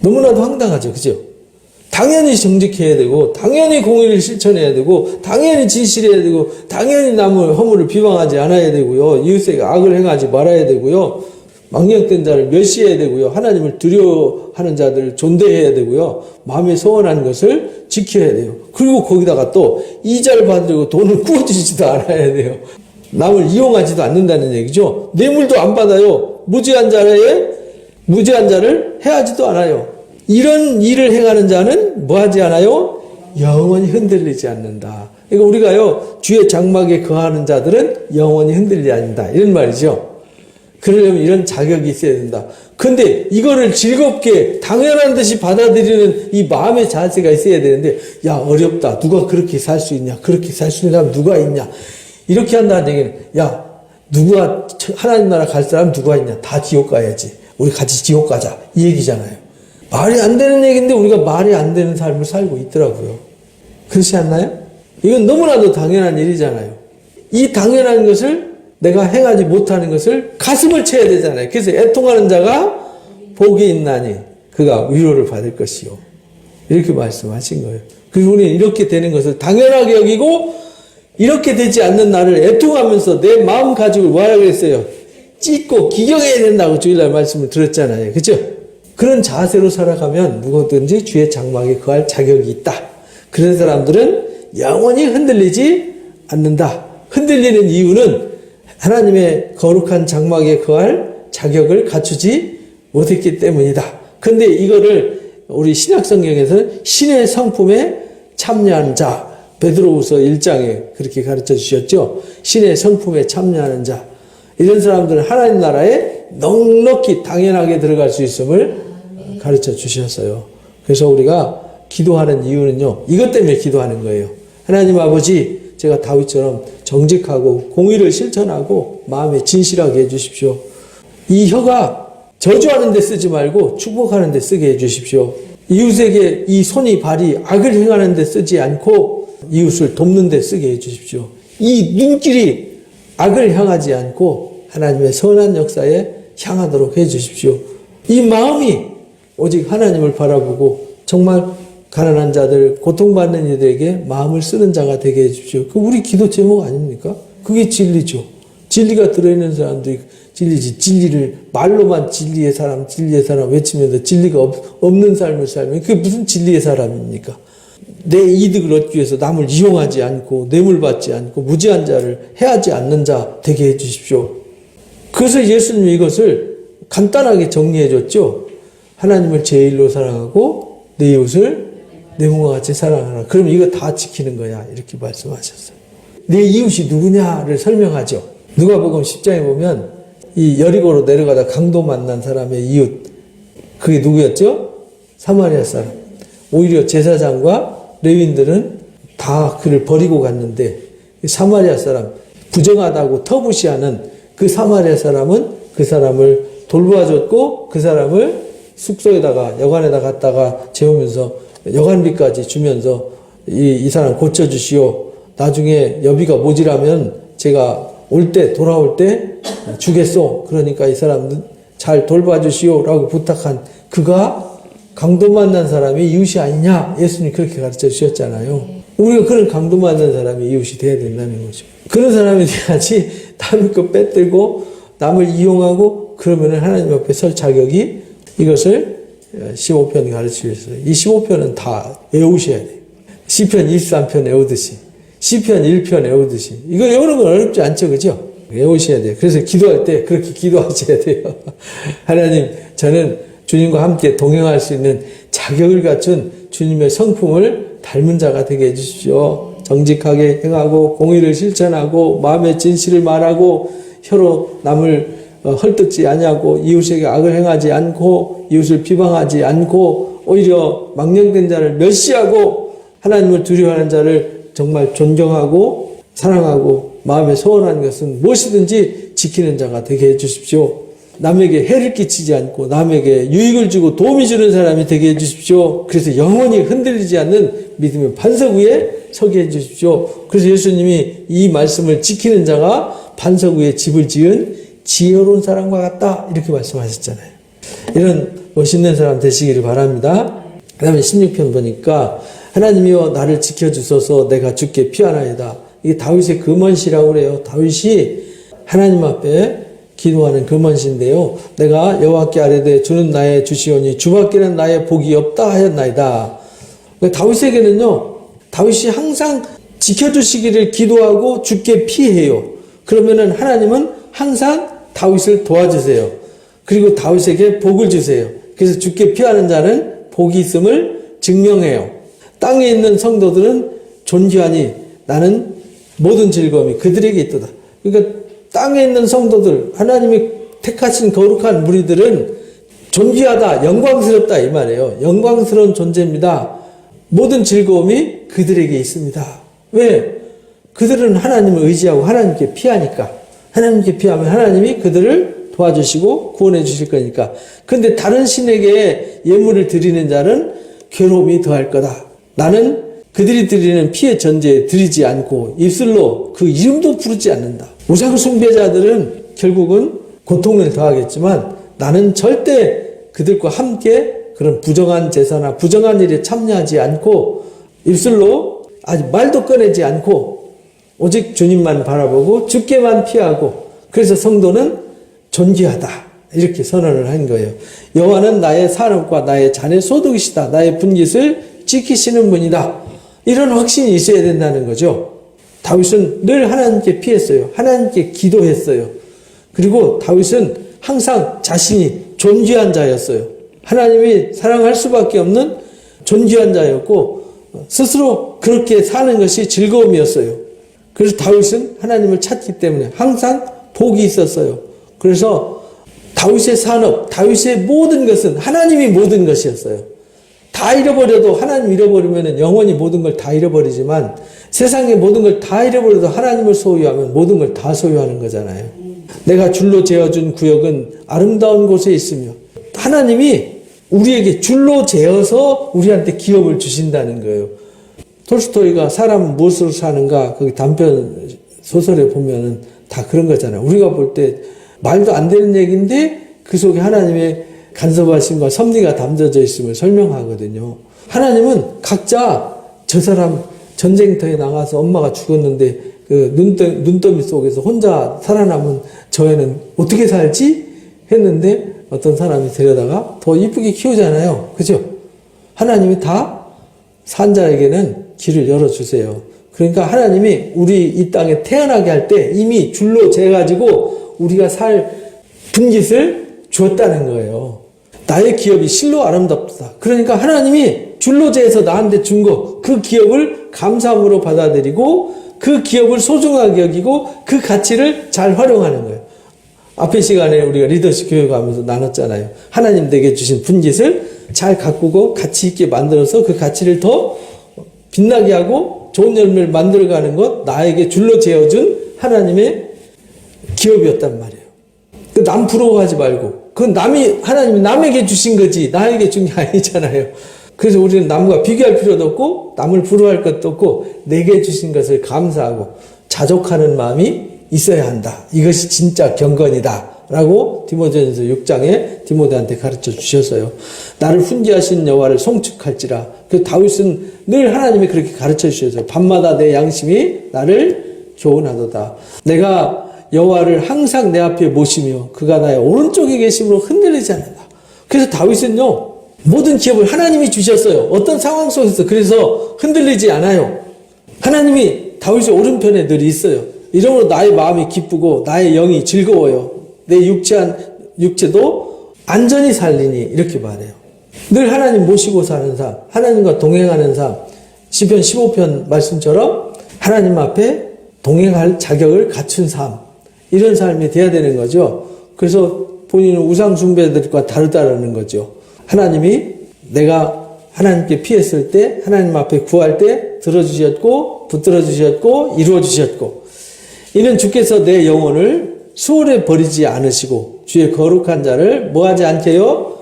너무나도 황당하죠. 그죠? 당연히 정직해야 되고 당연히 공의를 실천해야 되고 당연히 진실해야 되고 당연히 남을 허물을 비방하지 않아야 되고요. 이웃에게 악을 행하지 말아야 되고요. 망령된 자를 멸시해야 되고요. 하나님을 두려워하는 자들을 존대해야 되고요. 마음에 소원한 것을 지켜야 돼요. 그리고 거기다가 또 이자를 받으려고 돈을 구워주지도 않아야 돼요. 남을 이용하지도 않는다는 얘기죠. 뇌물도 안 받아요. 무죄한 자를 해하지도 않아요. 이런 일을 행하는 자는 뭐하지 않아요? 영원히 흔들리지 않는다. 그러니까 우리가요, 주의 장막에 거하는 자들은 영원히 흔들리지 않는다. 이런 말이죠. 그러려면 이런 자격이 있어야 된다. 근데 이거를 즐겁게 당연한 듯이 받아들이는 이 마음의 자세가 있어야 되는데, 야, 어렵다. 누가 그렇게 살 수 있냐? 그렇게 살 수 있는 사람 누가 있냐? 이렇게 한다는 얘기는, 야, 누가 하나님 나라 갈 사람 누가 있냐? 다 지옥 가야지. 우리 같이 지옥 가자. 이 얘기잖아요. 말이 안 되는 얘기인데 우리가 말이 안 되는 삶을 살고 있더라고요. 그렇지 않나요? 이건 너무나도 당연한 일이잖아요. 이 당연한 것을 내가 행하지 못하는 것을 가슴을 쳐야 되잖아요. 그래서 애통하는 자가 복이 있나니 그가 위로를 받을 것이요. 이렇게 말씀하신 거예요. 그리고 우리는 이렇게 되는 것을 당연하게 여기고 이렇게 되지 않는 나를 애통하면서 내 마음 가지고 뭐라 그랬어요? 찢고 기경해야 된다고 주일날 말씀을 들었잖아요. 그렇죠? 그런 자세로 살아가면 누구든지 주의 장막에 거할 자격이 있다. 그런 사람들은 영원히 흔들리지 않는다. 흔들리는 이유는 하나님의 거룩한 장막에 거할 자격을 갖추지 못했기 때문이다. 근데 이거를 우리 신약성경에서는 신의 성품에 참여하는 자, 베드로후서 1장에 그렇게 가르쳐 주셨죠. 신의 성품에 참여하는 자, 이런 사람들은 하나님 나라에 넉넉히 당연하게 들어갈 수 있음을 가르쳐 주셨어요. 그래서 우리가 기도하는 이유는요, 이것 때문에 기도하는 거예요. 하나님 아버지, 제가 다윗처럼 정직하고 공의를 실천하고 마음에 진실하게 해주십시오. 이 혀가 저주하는 데 쓰지 말고 축복하는 데 쓰게 해주십시오. 이웃에게 이 손이 발이 악을 행하는 데 쓰지 않고 이웃을 돕는 데 쓰게 해주십시오. 이 눈길이 악을 향하지 않고 하나님의 선한 역사에 향하도록 해주십시오. 이 마음이 오직 하나님을 바라보고 정말 가난한 자들, 고통받는 이들에게 마음을 쓰는 자가 되게 해주십시오. 그 우리 기도 제목 아닙니까? 그게 진리죠. 진리가 들어있는 사람들이 진리지. 진리를 말로만 진리의 사람 외치면서 진리가 없는 삶을 살면 그게 무슨 진리의 사람입니까? 내 이득을 얻기 위해서 남을 이용하지 않고 뇌물 받지 않고 무지한 자를 해하지 않는 자 되게 해주십시오. 그래서 예수님이 이것을 간단하게 정리해 줬죠. 하나님을 제일로 사랑하고 내 이웃을 내 몸과 같이 사랑하라. 그럼 이거 다 지키는 거야. 이렇게 말씀하셨어요. 내 이웃이 누구냐를 설명하죠. 누가복음 10장에 보면 이 여리고로 내려가다 강도 만난 사람의 이웃, 그게 누구였죠? 사마리아 사람. 오히려 제사장과 레위인들은 다 그를 버리고 갔는데 사마리아 사람, 부정하다고 터부시하는 그 사마리아 사람은 그 사람을 돌보아줬고 그 사람을 숙소에다가 여관에다 갔다가 재우면서 여관비까지 주면서 이 사람 고쳐주시오. 나중에 여비가 모자라면 제가 돌아올 때 주겠소. 그러니까 이 사람 잘 돌봐주시오. 라고 부탁한 그가 강도 만난 사람이 이웃이 아니냐. 예수님이 그렇게 가르쳐 주셨잖아요. 우리가 그런 강도 만난 사람이 이웃이 돼야 된다는 거죠. 그런 사람이 돼야지 남의 거 빼들고 남을 이용하고 그러면 하나님 앞에 설 자격이 이것을 15편 가르치셨어요. 이 15편은 다 외우셔야 돼요. 시편 23편 외우듯이, 시편 1편 외우듯이. 이거 외우는 건 어렵지 않죠, 그죠? 외우셔야 돼요. 그래서 기도할 때 그렇게 기도하셔야 돼요. 하나님, 저는 주님과 함께 동행할 수 있는 자격을 갖춘 주님의 성품을 닮은 자가 되게 해주십시오. 정직하게 행하고 공의를 실천하고 마음의 진실을 말하고 혀로 남을 헐뜯지 아니하고 이웃에게 악을 행하지 않고 이웃을 비방하지 않고 오히려 망령된 자를 멸시하고 하나님을 두려워하는 자를 정말 존경하고 사랑하고 마음에 소원한 것은 무엇이든지 지키는 자가 되게 해주십시오. 남에게 해를 끼치지 않고 남에게 유익을 주고 도움이 주는 사람이 되게 해주십시오. 그래서 영원히 흔들리지 않는 믿음의 반석 위에 서게 해주십시오. 그래서 예수님이 이 말씀을 지키는 자가 반석 위에 집을 지은 지혜로운 사람과 같다. 이렇게 말씀하셨잖아요. 이런 멋있는 사람 되시기를 바랍니다. 그 다음에 16편 보니까 하나님이여 나를 지켜주소서 내가 주께 피하나이다. 이게 다윗의 금언시라고 그래요. 다윗이 하나님 앞에 기도하는 금언시인데요. 내가 여호와께 아뢰되 주는 나의 주시오니 주밖에는 나의 복이 없다 하였나이다. 다윗에게는요. 다윗이 항상 지켜주시기를 기도하고 주께 피해요. 그러면은 하나님은 항상 다윗을 도와주세요. 그리고 다윗에게 복을 주세요. 그래서 주께 피하는 자는 복이 있음을 증명해요. 땅에 있는 성도들은 존귀하니 나는 모든 즐거움이 그들에게 있도다. 그러니까 땅에 있는 성도들, 하나님이 택하신 거룩한 무리들은 존귀하다, 영광스럽다 이 말이에요. 영광스러운 존재입니다. 모든 즐거움이 그들에게 있습니다. 왜? 그들은 하나님을 의지하고 하나님께 피하니까. 하나님께 피하면 하나님이 그들을 도와주시고 구원해 주실 거니까. 근데 다른 신에게 예물을 드리는 자는 괴로움이 더할 거다. 나는 그들이 드리는 피의 전제에 드리지 않고 입술로 그 이름도 부르지 않는다. 우상 숭배자들은 결국은 고통을 더하겠지만 나는 절대 그들과 함께 그런 부정한 제사나 부정한 일에 참여하지 않고 입술로 아직 말도 꺼내지 않고 오직 주님만 바라보고 주께만 피하고 그래서 성도는 존귀하다 이렇게 선언을 한 거예요. 여호와는 나의 산업과 나의 잔의 소득이시다. 나의 분깃을 지키시는 분이다. 이런 확신이 있어야 된다는 거죠. 다윗은 늘 하나님께 피했어요. 하나님께 기도했어요. 그리고 다윗은 항상 자신이 존귀한 자였어요. 하나님이 사랑할 수밖에 없는 존귀한 자였고 스스로 그렇게 사는 것이 즐거움이었어요. 그래서 다윗은 하나님을 찾기 때문에 항상 복이 있었어요. 그래서 다윗의 산업, 다윗의 모든 것은 하나님이 모든 것이었어요. 다 잃어버려도 하나님 잃어버리면 영원히 모든 걸 다 잃어버리지만 세상의 모든 걸 다 잃어버려도 하나님을 소유하면 모든 걸 다 소유하는 거잖아요. 내가 줄로 재어준 구역은 아름다운 곳에 있으며 하나님이 우리에게 줄로 재어서 우리한테 기업을 주신다는 거예요. 톨스토이가 사람은 무엇으로 사는가 거기 단편 소설에 보면은 다 그런 거잖아요. 우리가 볼 때 말도 안 되는 얘기인데 그 속에 하나님의 간섭하심과 섭리가 담겨져 있음을 설명하거든요. 하나님은 각자 저 사람 전쟁터에 나가서 엄마가 죽었는데 그 눈더미 속에서 혼자 살아남은 저 애는 어떻게 살지? 했는데 어떤 사람이 데려다가 더 이쁘게 키우잖아요. 그죠? 하나님이 다 산자에게는 길을 열어주세요. 그러니까 하나님이 우리 이 땅에 태어나게 할 때 이미 줄로 재가지고 우리가 살 분깃을 주었다는 거예요. 나의 기업이 실로 아름답다. 그러니까 하나님이 줄로 재서 나한테 준 거, 그 기업을 감사함으로 받아들이고 그 기업을 소중하게 여기고 그 가치를 잘 활용하는 거예요. 앞의 시간에 우리가 리더십 교육하면서 나눴잖아요. 하나님 내게 주신 분깃을 잘 가꾸고 가치 있게 만들어서 그 가치를 더 빛나게 하고 좋은 열매를 만들어가는 것 나에게 줄로 재어준 하나님의 기업이었단 말이에요. 남 부러워하지 말고 그건 하나님이 남에게 주신 거지 나에게 준 게 아니잖아요. 그래서 우리는 남과 비교할 필요도 없고 남을 부러워할 것도 없고 내게 주신 것을 감사하고 자족하는 마음이 있어야 한다. 이것이 진짜 경건이다. 라고 디모데전서 6장에 디모데한테 가르쳐 주셨어요. 나를 훈계하신 여호와를 송축할지라. 그 다윗은 늘 하나님이 그렇게 가르쳐 주셨어요. 밤마다 내 양심이 나를 교훈하도다. 내가 여호와를 항상 내 앞에 모시며 그가 나의 오른쪽에 계심으로 흔들리지 않는다. 그래서 다윗은요. 모든 기업을 하나님이 주셨어요. 어떤 상황 속에서 그래서 흔들리지 않아요. 하나님이 다윗의 오른편에 늘 있어요. 이러므로 나의 마음이 기쁘고 나의 영이 즐거워요. 내 육체도 안전히 살리니 이렇게 말해요. 늘 하나님 모시고 사는 삶, 하나님과 동행하는 삶, 시편 15편 말씀처럼 하나님 앞에 동행할 자격을 갖춘 삶, 이런 삶이 돼야 되는 거죠. 그래서 본인은 우상 숭배들과 다르다는 거죠. 하나님이 내가 하나님께 피했을 때 하나님 앞에 구할 때 들어주셨고 붙들어 주셨고 이루어 주셨고 이는 주께서 내 영혼을 수월에 버리지 않으시고 주의 거룩한 자를 뭐하지 않게요?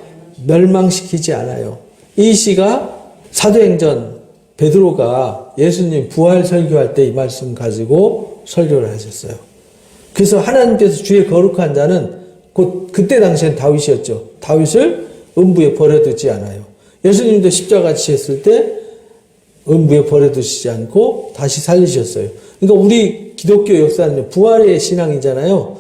멸망시키지 않아요. 이 시가 사도행전 베드로가 예수님 부활 설교할 때 이 말씀 가지고 설교를 하셨어요. 그래서 하나님께서 주의 거룩한 자는 곧 그때 당시엔 다윗이었죠. 다윗을 음부에 버려두지 않아요. 예수님도 십자가 지셨을 때 음부에 버려두시지 않고 다시 살리셨어요. 그러니까 우리 기독교 역사는 부활의 신앙이잖아요.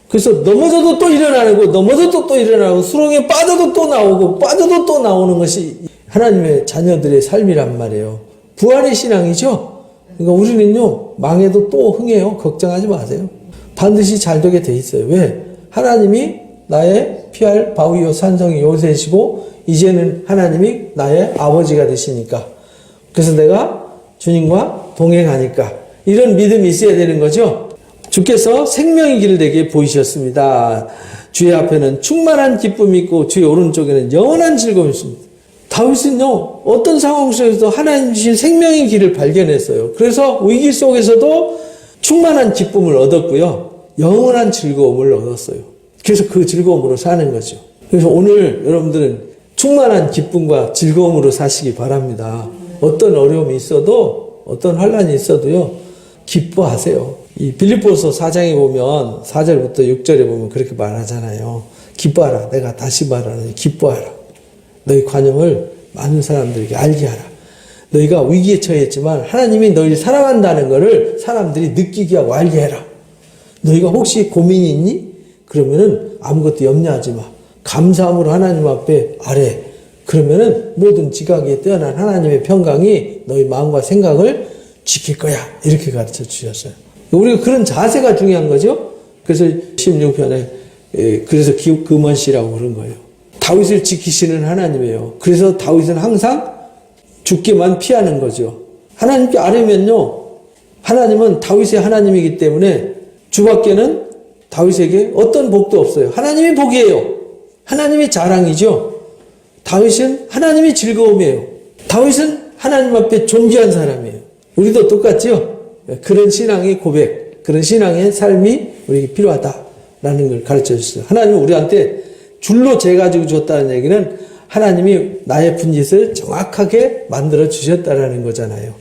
그래서 넘어져도 또 일어나고 넘어져도 또 일어나고 수렁에 빠져도 또 나오고 빠져도 또 나오는 것이 하나님의 자녀들의 삶이란 말이에요. 부활의 신앙이죠. 그러니까 우리는요 망해도 또 흥해요. 걱정하지 마세요. 반드시 잘 되게 돼 있어요. 왜? 하나님이 나의 피할 바위요 산성이 요새시고 이제는 하나님이 나의 아버지가 되시니까 그래서 내가 주님과 동행하니까 이런 믿음이 있어야 되는 거죠. 주께서 생명의 길을 내게 보이셨습니다. 주의 앞에는 충만한 기쁨이 있고 주의 오른쪽에는 영원한 즐거움이 있습니다. 다윗은요 어떤 상황 속에서도 하나님 주신 생명의 길을 발견했어요. 그래서 위기 속에서도 충만한 기쁨을 얻었고요. 영원한 즐거움을 얻었어요. 그래서 그 즐거움으로 사는 거죠. 그래서 오늘 여러분들은 충만한 기쁨과 즐거움으로 사시기 바랍니다. 어떤 어려움이 있어도 어떤 환난이 있어도요 기뻐하세요. 이 빌립보서 4장에 보면 4절부터 6절에 보면 그렇게 말하잖아요. 기뻐하라. 내가 다시 말하노니 기뻐하라. 너희 관용을 많은 사람들에게 알게 하라. 너희가 위기에 처했지만 하나님이 너희를 사랑한다는 것을 사람들이 느끼게 하고 알게 해라. 너희가 혹시 고민이 있니? 그러면은 아무것도 염려하지 마. 감사함으로 하나님 앞에 아뢰. 그러면은 모든 지각에 뛰어난 하나님의 평강이 너희 마음과 생각을 지킬 거야. 이렇게 가르쳐 주셨어요. 우리가 그런 자세가 중요한 거죠. 그래서 16편에 그래서 금원씨라고 그런 거예요. 다윗을 지키시는 하나님이에요. 그래서 다윗은 항상 죽기만 피하는 거죠. 하나님께 아뢰면요. 하나님은 다윗의 하나님이기 때문에 주밖에는 다윗에게 어떤 복도 없어요. 하나님이 복이에요. 하나님이 자랑이죠. 다윗은 하나님이 즐거움이에요. 다윗은 하나님 앞에 존귀한 사람이에요. 우리도 똑같죠? 그런 신앙의 고백, 그런 신앙의 삶이 우리에게 필요하다라는 걸 가르쳐 주셨어요. 하나님은 우리한테 줄로 재가지고 줬다는 얘기는 하나님이 나의 분짓을 정확하게 만들어 주셨다라는 거잖아요.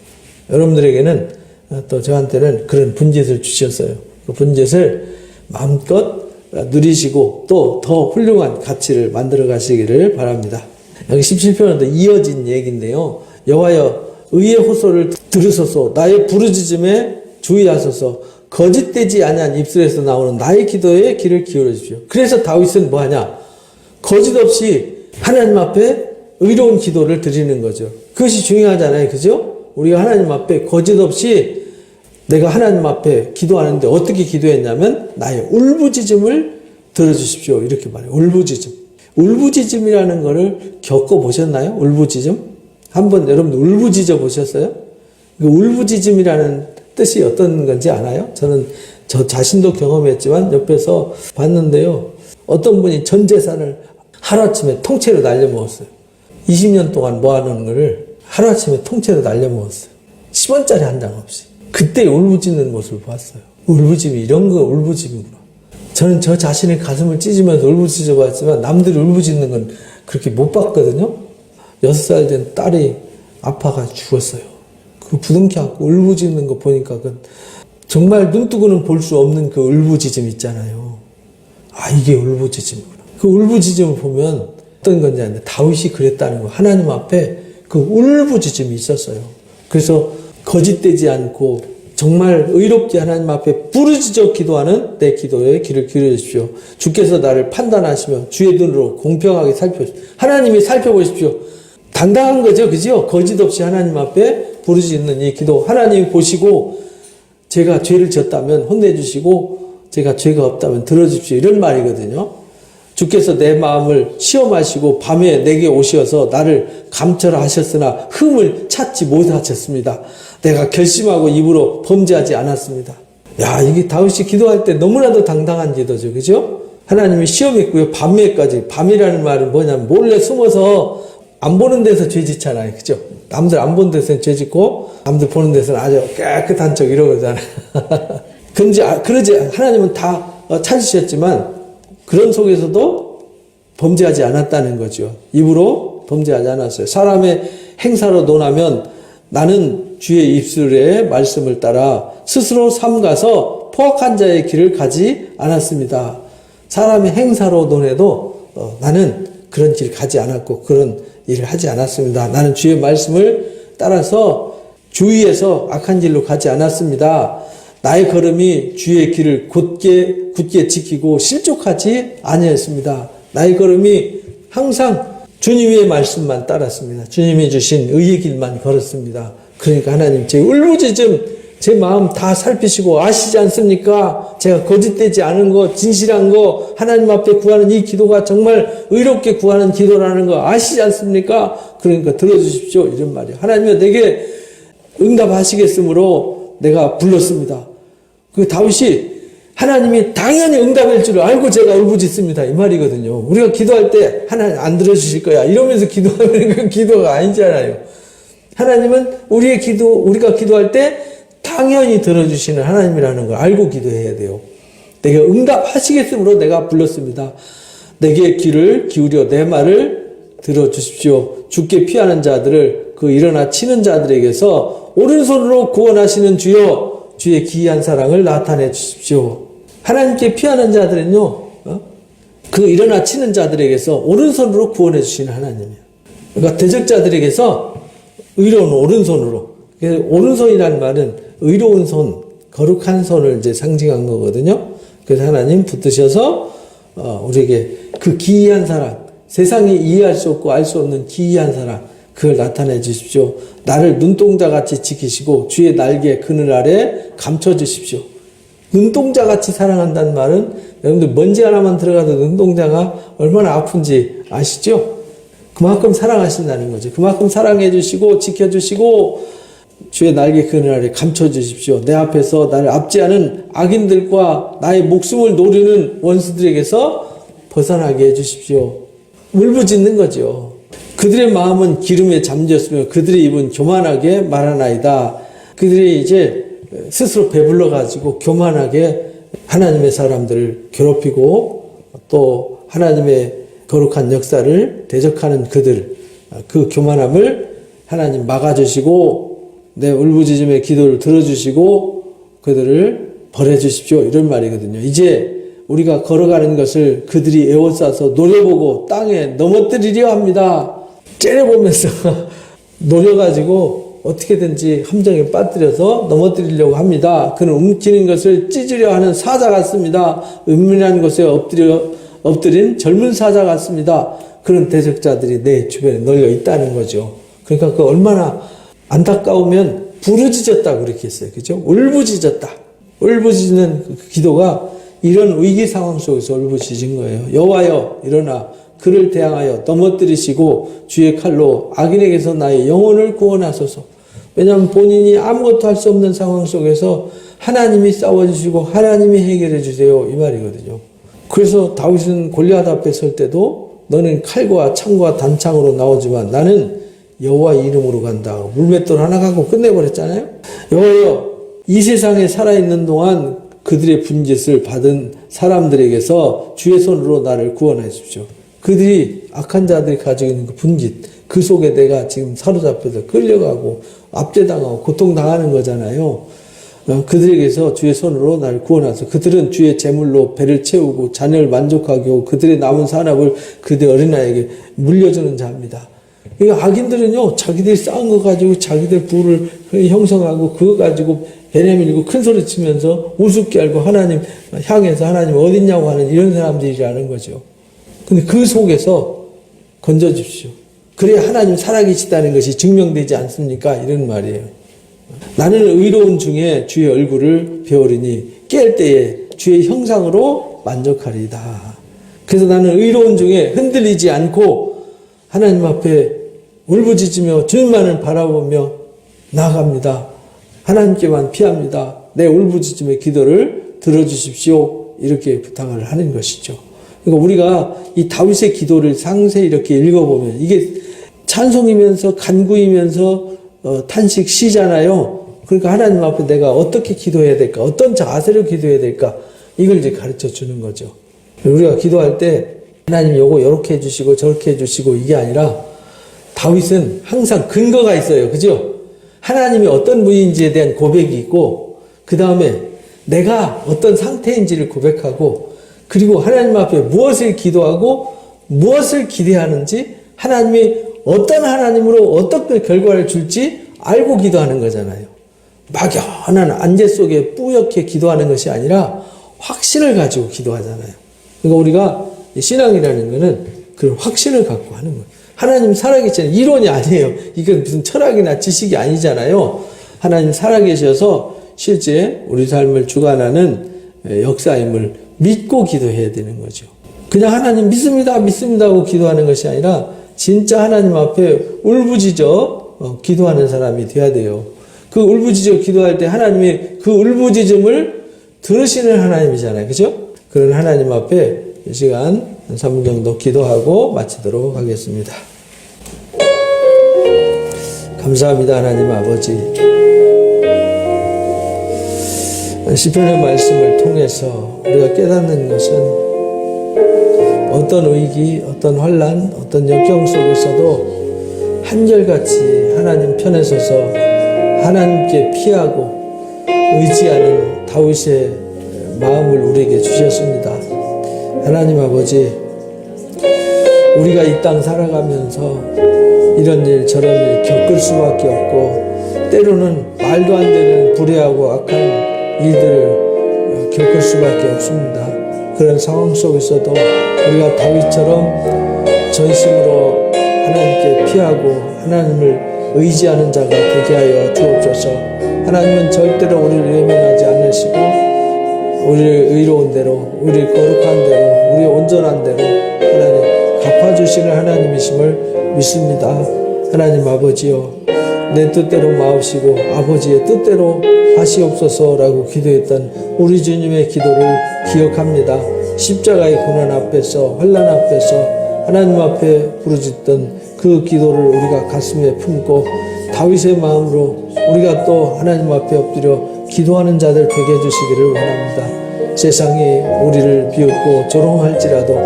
여러분들에게는 또 저한테는 그런 분짓을 주셨어요. 그 분짓을 마음껏 누리시고 또 더 훌륭한 가치를 만들어 가시기를 바랍니다. 여기 17편에도 이어진 얘기인데요. 여호와여 의의 호소를 들으소서. 나의 부르짖음에 주의하소서. 거짓되지 아니한 입술에서 나오는 나의 기도에 귀를 기울여 주십시오. 그래서 다윗은 뭐하냐? 거짓 없이 하나님 앞에 의로운 기도를 드리는 거죠. 그것이 중요하잖아요. 그죠? 우리가 하나님 앞에 거짓 없이 내가 하나님 앞에 기도하는데 어떻게 기도했냐면 나의 울부짖음을 들어주십시오. 이렇게 말해요. 울부짖음. 울부짖음이라는 거를 겪어보셨나요? 울부짖음? 한번 여러분들 울부짖어 보셨어요? 그 울부짖음이라는 뜻이 어떤 건지 알아요? 저는 저 자신도 경험했지만 옆에서 봤는데요. 어떤 분이 전 재산을 하루아침에 통째로 날려먹었어요. 20년 동안 모아놓은 거를 하루아침에 통째로 날려먹었어요. 10원짜리 한 장 없이. 그때 울부짖는 모습을 봤어요. 울부짖음이 이런 거 울부짖음이구나. 저는 저 자신의 가슴을 찢으면서 울부짖어 봤지만 남들이 울부짖는 건 그렇게 못 봤거든요. 6살 된 딸이 아파가 죽었어요. 그 부둥켜 안고 울부짖는 거 보니까 정말 눈뜨고는 볼 수 없는 그 울부짖음 있잖아요. 아, 이게 울부짖음이구나. 그 울부짖음을 보면 어떤 건지 아는데 다윗이 그랬다는 거. 하나님 앞에 그 울부짖음이 있었어요. 그래서 거짓되지 않고 정말 의롭게 하나님 앞에 부르짖어 기도하는 내 기도에 귀를 기울여 주십시오. 주께서 나를 판단하시며 주의 눈으로 공평하게 살펴보십시오. 하나님이 살펴보십시오. 당당한 거죠. 그죠? 거짓 없이 하나님 앞에 부르짖는 이 기도. 하나님이 보시고 제가 죄를 졌다면 혼내주시고 제가 죄가 없다면 들어주십시오. 이런 말이거든요. 주께서 내 마음을 시험하시고 밤에 내게 오셔서 나를 감찰하셨으나 흠을 찾지 못하셨습니다. 내가 결심하고 입으로 범죄하지 않았습니다. 야, 이게 다윗이 기도할 때 너무나도 당당한 기도죠. 그죠? 하나님이 시험했고요. 밤에까지. 밤이라는 말은 뭐냐면 몰래 숨어서 안 보는 데서 죄 짓잖아요. 그죠? 남들 안 보는 데서는 죄 짓고 남들 보는 데서는 아주 깨끗한 척 이러잖아요. 그러지 하나님은 다 찾으셨지만 그런 속에서도 범죄하지 않았다는 거죠. 입으로 범죄하지 않았어요. 사람의 행사로 논하면 나는 주의 입술의 말씀을 따라 스스로 삼가서 포악한 자의 길을 가지 않았습니다. 사람의 행사로 논해도 나는 그런 길을 가지 않았고 그런 일을 하지 않았습니다. 나는 주의 말씀을 따라서 주위에서 악한 길로 가지 않았습니다. 나의 걸음이 주의 길을 굳게 지키고 실족하지 아니했습니다. 나의 걸음이 항상 주님의 말씀만 따랐습니다. 주님이 주신 의의 길만 걸었습니다. 그러니까 하나님 제 울부짖음 제 마음 다 살피시고 아시지 않습니까? 제가 거짓되지 않은 거, 진실한 거, 하나님 앞에 구하는 이 기도가 정말 의롭게 구하는 기도라는 거 아시지 않습니까? 그러니까 들어주십시오. 이런 말이에요. 하나님은 내게 응답하시겠으므로 내가 불렀습니다. 그 다윗이 하나님이 당연히 응답할 줄 알고 제가 울부짖습니다. 이 말이거든요. 우리가 기도할 때 하나님 안 들어주실 거야. 이러면서 기도하면 그 기도가 아니잖아요. 하나님은 우리가 기도할 때 당연히 들어주시는 하나님이라는 걸 알고 기도해야 돼요. 내게 응답하시겠으므로 내가 불렀습니다. 내게 귀를 기울여 내 말을 들어주십시오. 죽게 피하는 자들을 그 일어나 치는 자들에게서 오른손으로 구원하시는 주여 주의 기이한 사랑을 나타내 주십시오. 하나님께 피하는 자들은요, 그 일어나 치는 자들에게서 오른손으로 구원해 주시는 하나님이에요. 그러니까 대적자들에게서 의로운 오른손으로. 오른손이라는 말은 의로운 손, 거룩한 손을 이제 상징한 거거든요. 그래서 하나님 붙드셔서 우리에게 그 기이한 사랑, 세상이 이해할 수 없고 알 수 없는 기이한 사랑, 그걸 나타내 주십시오. 나를 눈동자같이 지키시고 주의 날개 그늘 아래 감춰 주십시오. 눈동자같이 사랑한다는 말은 여러분들 먼지 하나만 들어가도 눈동자가 얼마나 아픈지 아시죠? 그만큼 사랑하신다는 거죠. 그만큼 사랑해 주시고 지켜주시고 주의 날개 그늘 아래 감춰 주십시오. 내 앞에서 나를 압제하는 악인들과 나의 목숨을 노리는 원수들에게서 벗어나게 해 주십시오. 울부짖는 거죠. 그들의 마음은 기름에 잠겼으며 그들의 입은 교만하게 말하나이다. 그들이 이제 스스로 배불러가지고 교만하게 하나님의 사람들을 괴롭히고 또 하나님의 거룩한 역사를 대적하는 그들, 그 교만함을 하나님 막아주시고 내 울부짖음의 기도를 들어주시고 그들을 벌해주십시오. 이런 말이거든요. 이제 우리가 걸어가는 것을 그들이 에워싸서 노려보고 땅에 넘어뜨리려 합니다. 째려보면서 노려가지고 어떻게든지 함정에 빠뜨려서 넘어뜨리려고 합니다. 그는 움키는 것을 찢으려 하는 사자 같습니다. 은밀한 곳에 엎드린 젊은 사자 같습니다. 그런 대적자들이 내 주변에 널려 있다는 거죠. 그러니까 그 얼마나 안타까우면 부르짖었다고 그렇게 했어요. 그죠? 울부짖었다. 울부짖는 그 기도가 이런 위기 상황 속에서 울부짖은 거예요. 여호와여 일어나 그를 대항하여 넘어뜨리시고 주의 칼로 악인에게서 나의 영혼을 구원하소서. 왜냐하면 본인이 아무것도 할 수 없는 상황 속에서 하나님이 싸워주시고 하나님이 해결해 주세요. 이 말이거든요. 그래서 다윗은 골리앗 앞에 설 때도 너는 칼과 창과 단창으로 나오지만 나는 여호와 이름으로 간다. 물맷돌 하나 갖고 끝내버렸잖아요. 여호와여 이 세상에 살아있는 동안 그들의 분깃을 받은 사람들에게서 주의 손으로 나를 구원해 주십시오. 그들이 악한 자들이 가지고 있는 그 분깃, 그 속에 내가 지금 사로잡혀서 끌려가고 압제당하고 고통당하는 거잖아요. 그들에게서 주의 손으로 나를 구원하소서. 그들은 주의 재물로 배를 채우고 자녀를 만족하게 하고 그들의 남은 산업을 그들 어린아이에게 물려주는 자입니다. 그러니까 악인들은요, 자기들이 쌓은 거 가지고 자기들 부를 형성하고 그거 가지고 배내 밀고 큰 소리 치면서 우습게 알고 하나님 향해서 하나님 어딨냐고 하는 이런 사람들이라는 거죠. 근데 그 속에서 건져주십시오. 그래야 하나님 살아계시다는 것이 증명되지 않습니까? 이런 말이에요. 나는 의로운 중에 주의 얼굴을 배우리니 깰 때에 주의 형상으로 만족하리이다. 그래서 나는 의로운 중에 흔들리지 않고 하나님 앞에 울부짖으며 주님만을 바라보며 나아갑니다. 하나님께만 피합니다. 내 울부짖음의 기도를 들어주십시오. 이렇게 부탁을 하는 것이죠. 그러니까 우리가 이 다윗의 기도를 상세히 이렇게 읽어보면 이게 찬송이면서 간구이면서 탄식 시잖아요. 그러니까 하나님 앞에 내가 어떻게 기도해야 될까? 어떤 자세로 기도해야 될까? 이걸 이제 가르쳐 주는 거죠. 우리가 기도할 때 하나님 요거 요렇게 해주시고 저렇게 해주시고 이게 아니라 다윗은 항상 근거가 있어요. 그죠? 하나님이 어떤 분인지에 대한 고백이 있고 그 다음에 내가 어떤 상태인지를 고백하고 그리고 하나님 앞에 무엇을 기도하고 무엇을 기대하는지 하나님이 어떤 하나님으로 어떤 결과를 줄지 알고 기도하는 거잖아요. 막연한 안개 속에 뿌옇게 기도하는 것이 아니라 확신을 가지고 기도하잖아요. 그러니까 우리가 신앙이라는 것은 그런 확신을 갖고 하는 거예요. 하나님 살아계시는 이론이 아니에요. 이건 무슨 철학이나 지식이 아니잖아요. 하나님 살아계셔서 실제 우리 삶을 주관하는 역사임을 믿고 기도해야 되는 거죠. 그냥 하나님 믿습니다, 믿습니다 하고 기도하는 것이 아니라 진짜 하나님 앞에 울부짖어 기도하는 사람이 돼야 돼요. 그 울부짖어 기도할 때 하나님이 그 울부짖음을 들으시는 하나님이잖아요. 그죠? 그런 하나님 앞에 이 시간 3분 정도 기도하고 마치도록 하겠습니다. 감사합니다, 하나님 아버지. 시편의 말씀을 통해서 우리가 깨닫는 것은 어떤 위기, 어떤 환난, 어떤 역경 속에서도 한결같이 하나님 편에 서서 하나님께 피하고 의지하는 다윗의 마음을 우리에게 주셨습니다. 하나님 아버지, 우리가 이 땅 살아가면서 이런 일 저런 일 겪을 수밖에 없고 때로는 말도 안 되는 불의하고 악한 일들을 겪을 수밖에 없습니다. 그런 상황 속에서도 우리가 다윗처럼 전심으로 하나님께 피하고 하나님을 의지하는 자가 되게 하여 주옵소서. 하나님은 절대로 우리를 외면하지 않으시고 우리를 의로운 대로, 우리를 거룩한 대로, 우리의 온전한 대로 하나님 갚아주시는 하나님이심을 믿습니다. 하나님 아버지여, 내 뜻대로 마옵시고 아버지의 뜻대로 하시옵소서라고 기도했던 우리 주님의 기도를 기억합니다. 십자가의 고난 앞에서, 환난 앞에서 하나님 앞에 부르짖던 그 기도를 우리가 가슴에 품고 다윗의 마음으로 우리가 또 하나님 앞에 엎드려 기도하는 자들 되게 해주시기를 원합니다. 세상이 우리를 비웃고 조롱할지라도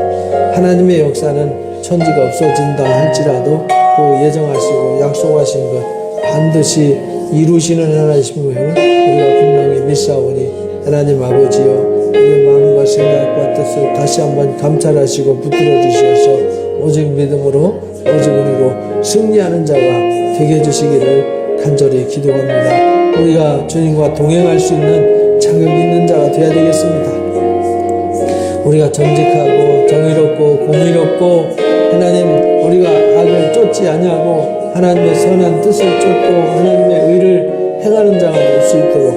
하나님의 역사는 천지가 없어진다 할지라도 그 예정하시고 약속하신 것 반드시 이루시는 하나님임을 우리가 분명히 믿사오니 하나님 아버지여, 우리의 마음과 생각과 뜻을 다시 한번 감찰하시고 붙들어 주셔서 오직 믿음으로 오직 은혜로 승리하는 자가 되게 해주시기를 간절히 기도합니다. 우리가 주님과 동행할 수 있는 자격 있는 자가 되어야 되겠습니다. 우리가 정직하고 정의롭고 공의롭고 하나님, 우리가 악을 쫓지 아니하고 하나님의 선한 뜻을 쫓고 하나님의 의를 행하는 자가 될 수 있도록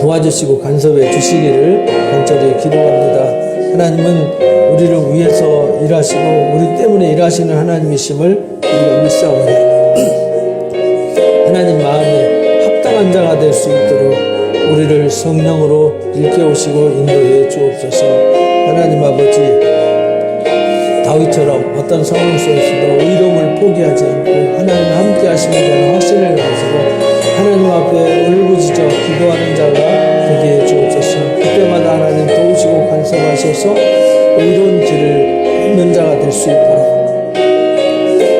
도와주시고 간섭해 주시기를 간절히 기도합니다. 하나님은 우리를 위해서 일하시고 우리 때문에 일하시는 하나님이심을 우리가 믿사오니 하나님 마음에 합당한 자가 될 수 있도록 우리를 성령으로 일깨우시고 인도해 주옵소서. 하나님 아버지, 다윗처럼 어떤 상황 속에서도 의로움을 포기하지 않고 하나님 함께 하시는 확신을 가지고 하나님 앞에 울부짖어 기도하는 자가 되게 해 주옵소서. 그때마다 하나님 도우시고 간섭하셔서 의로운 길을 걷는 자가 될 수 있도록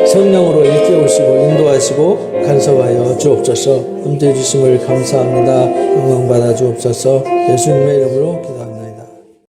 성령으로 일깨우시고 인도하시고 간섭하여 주옵소서. 함께해 주심을 감사합니다. 영광 받아 주옵소서. 예수님의 이름으로 기도합니다.